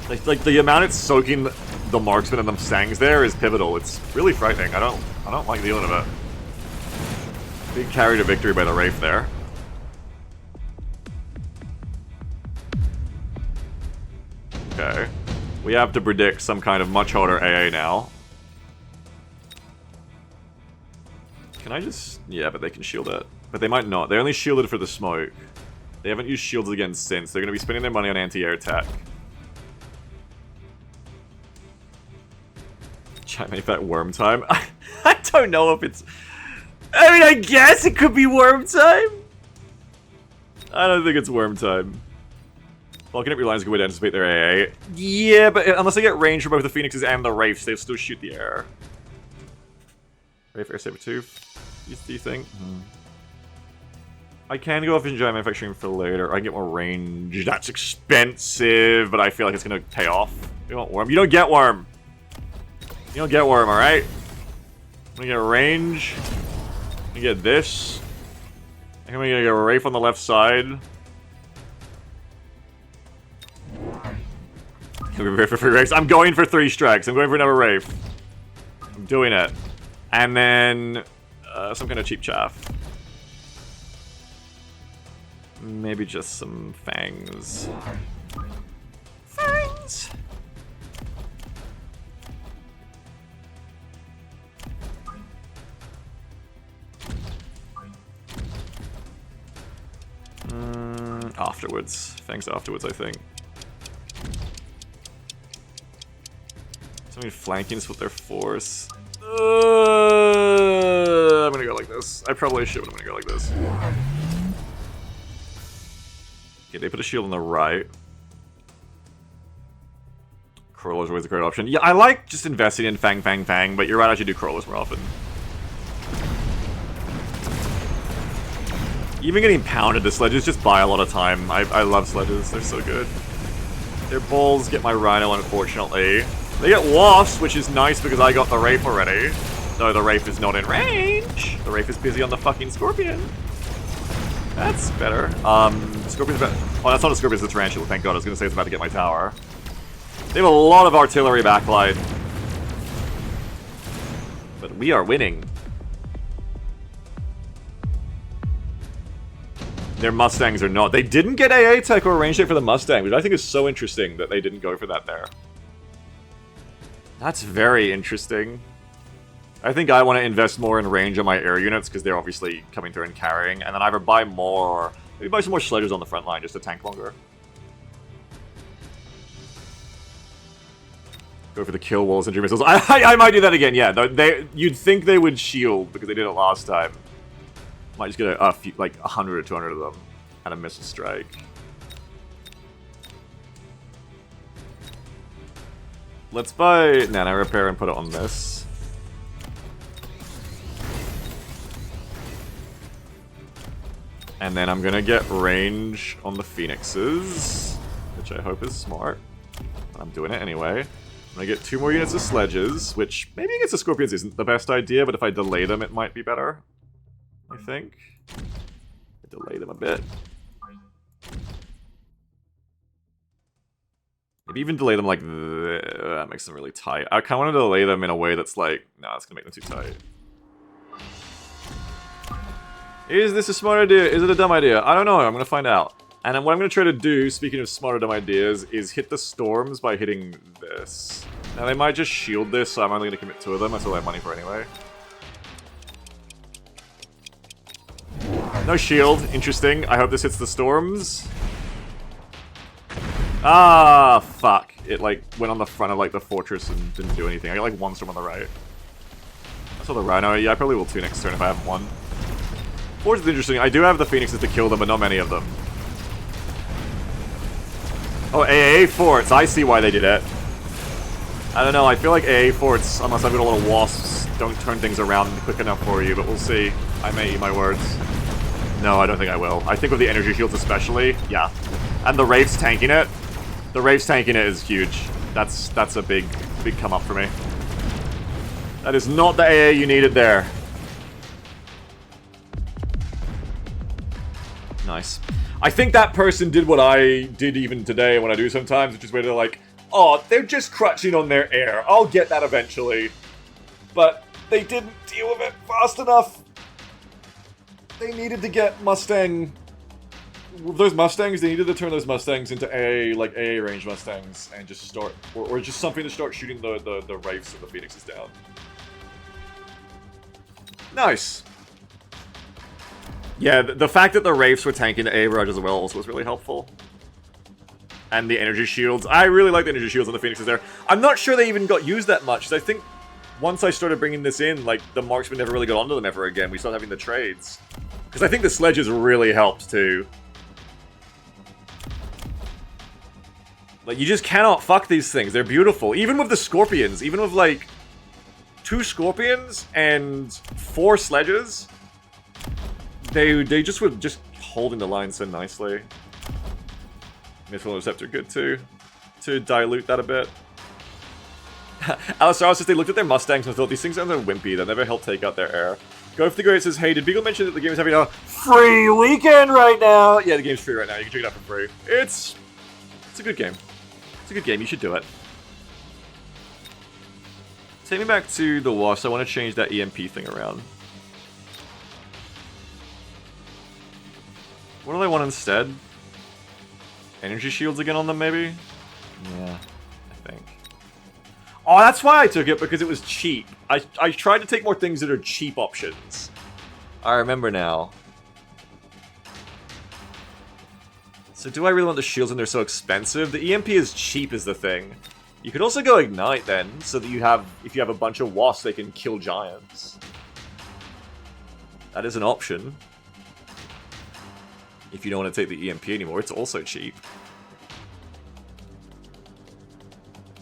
Like the amount it's soaking the marksman and the Mustangs there is pivotal. It's really frightening. I don't like the feeling of it. Big carry to victory by the Wraith there. Okay. We have to predict some kind of much harder AA now. Can I just... Yeah, but they can shield it. But they might not. They only shielded for the smoke. They haven't used shields again since. They're going to be spending their money on anti-air tech. Chat made that worm time. I don't know if it's... I mean, I guess it could be worm time. I don't think it's worm time. Vulcan up your lines, good way to anticipate their AA. Yeah, but unless they get range from both the Phoenixes and the Wraiths, they'll still shoot the air. Wraith air saber 2. Do you think? I can go off in giant manufacturing for later. I can get more range. That's expensive, but I feel like it's gonna pay off. You want worm? You don't get worm. You don't get worm, alright? I'm gonna get range. I'm gonna get this. I'm gonna get a Wraith on the left side. I'm going for 3 strikes. I'm going for another Wraith. I'm doing it. And then some kind of cheap chaff. Maybe just some fangs. Fangs! Afterwards. Fangs afterwards, I think. Something flanking is with their force. I'm gonna go like this. I probably should, but I'm gonna go like this. Okay, they put a shield on the right. Crawler's always a great option. Yeah, I like just investing in Fang, but you're right, I should do Crawlers more often. Even getting pounded to sledges just buy a lot of time. I love sledges, they're so good. Their balls get my Rhino, unfortunately. They get Wasps, which is nice because I got the Wraith already. Though the Wraith is not in range. The Wraith is busy on the fucking Scorpion. That's better. Scorpion's about... Oh, that's not a Scorpion, it's a Tarantula, thank god. I was gonna say it's about to get my tower. They have a lot of artillery backline. But we are winning. Their Mustangs are not. They didn't get AA tech or range tech for the Mustang, which I think is so interesting that they didn't go for that there. That's very interesting. I think I want to invest more in range on my air units because they're obviously coming through and carrying, and then either buy more, maybe buy some more sledges on the front line just to tank longer. Go for the kill walls and dream missiles. I might do that again. Yeah, you'd think they would shield because they did it last time. Might just get a few, like 100 or 200 of them and a missile strike. Let's buy Nano Repair and put it on this. And then I'm gonna get range on the Phoenixes, which I hope is smart. But I'm doing it anyway. I'm gonna get 2 more units of sledges, which maybe against the Scorpions isn't the best idea, but if I delay them, it might be better. I think. I delay them a bit. Maybe even delay them like that makes them really tight. I kind of want to delay them in a way that's like, nah, it's gonna make them too tight. Is this a smart idea? Is it a dumb idea? I don't know. I'm gonna find out. And what I'm gonna try to do, speaking of smart or dumb ideas, is hit the storms by hitting this. Now they might just shield this, so I'm only gonna commit 2 of them. That's all I have money for anyway. No shield. Interesting. I hope this hits the storms. Ah, fuck. It, like, went on the front of, like, the fortress and didn't do anything. I got, like, 1 storm on the right. I saw the Rhino. Yeah, I probably will 2 next turn if I have 1. Forge is interesting. I do have the Phoenixes to kill them, but not many of them. Oh, AA forts. I see why they did it. I don't know. I feel like AA forts, unless I've got a lot of wasps, don't turn things around quick enough for you, but we'll see. I may eat my words. No, I don't think I will. I think with the energy shields especially, yeah. And the wraiths tanking it. The wraiths tanking it is huge. That's a big come up for me. That is not the AA you needed there. Nice. I think that person did what I did even today when I do sometimes, which is where they're like, oh, they're just crutching on their air. I'll get that eventually. But they didn't deal with it fast enough. They needed to get Mustang... Those Mustangs, they needed to turn those Mustangs into AA, like AA range Mustangs, and just start... Or just something to start shooting the Wraiths and the Phoenixes down. Nice. Yeah, the fact that the Wraiths were tanking the AA barrage as well also was really helpful. And the energy shields. I really like the energy shields on the Phoenixes there. I'm not sure they even got used that much, because I think once I started bringing this in, like, the marksmen never really got onto them ever again. We started having the trades. Because I think the sledges really helped, too. Like, you just cannot fuck these things. They're beautiful. Even with the scorpions. Even with, like, 2 scorpions and 4 sledges. They just were just holding the line so nicely. Missile Receptor good too. To dilute that a bit. Alistair says they looked at their Mustangs and thought these things are wimpy. They'll never help take out their air. Go for the Great says, hey, did Beagle mention that the game is having a free weekend right now? Yeah, the game's free right now. You can check it out for free. It's a good game. It's a good game. You should do it. Take me back to the Wasp. I want to change that EMP thing around. What do they want instead? Energy shields again on them, maybe? Yeah, I think. Oh, that's why I took it, because it was cheap. I tried to take more things that are cheap options. I remember now. So do I really want the shields when they're so expensive? The EMP is cheap is the thing. You could also go Ignite then, so that you have, if you have a bunch of wasps, they can kill giants. That is an option. If you don't want to take the EMP anymore, it's also cheap.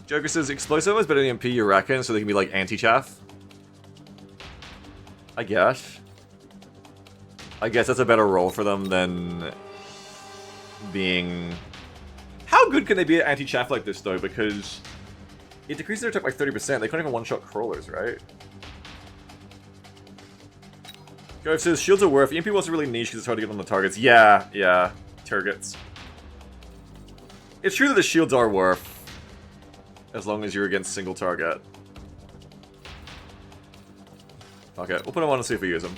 Joker says, Explosive is better than EMP, you reckon? So they can be like anti-chaff? I guess. I guess that's a better role for them than being... How good can they be at anti-chaff like this, though? Because it decreases their attack by 30%. They can't even one-shot crawlers, right? Go says, shields are worth. EMP was really niche because it's hard to get on the targets. Yeah, targets. It's true that the shields are worth. As long as you're against single target. Okay, we'll put them on and see if we use them.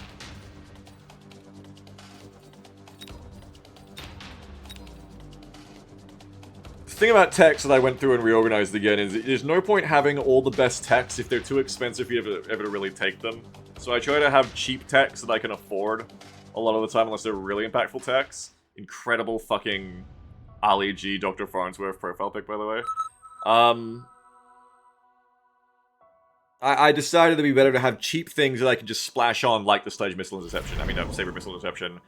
The thing about techs that I went through and reorganized again is there's no point having all the best techs if they're too expensive for you ever to really take them. So I try to have cheap techs that I can afford a lot of the time, unless they're really impactful techs. Incredible fucking Ali G, Dr. Farnsworth profile pic, by the way. I decided it'd be better to have cheap things that I can just splash on, like the Sledge Missile Interception. I mean, Saber Missile Interception.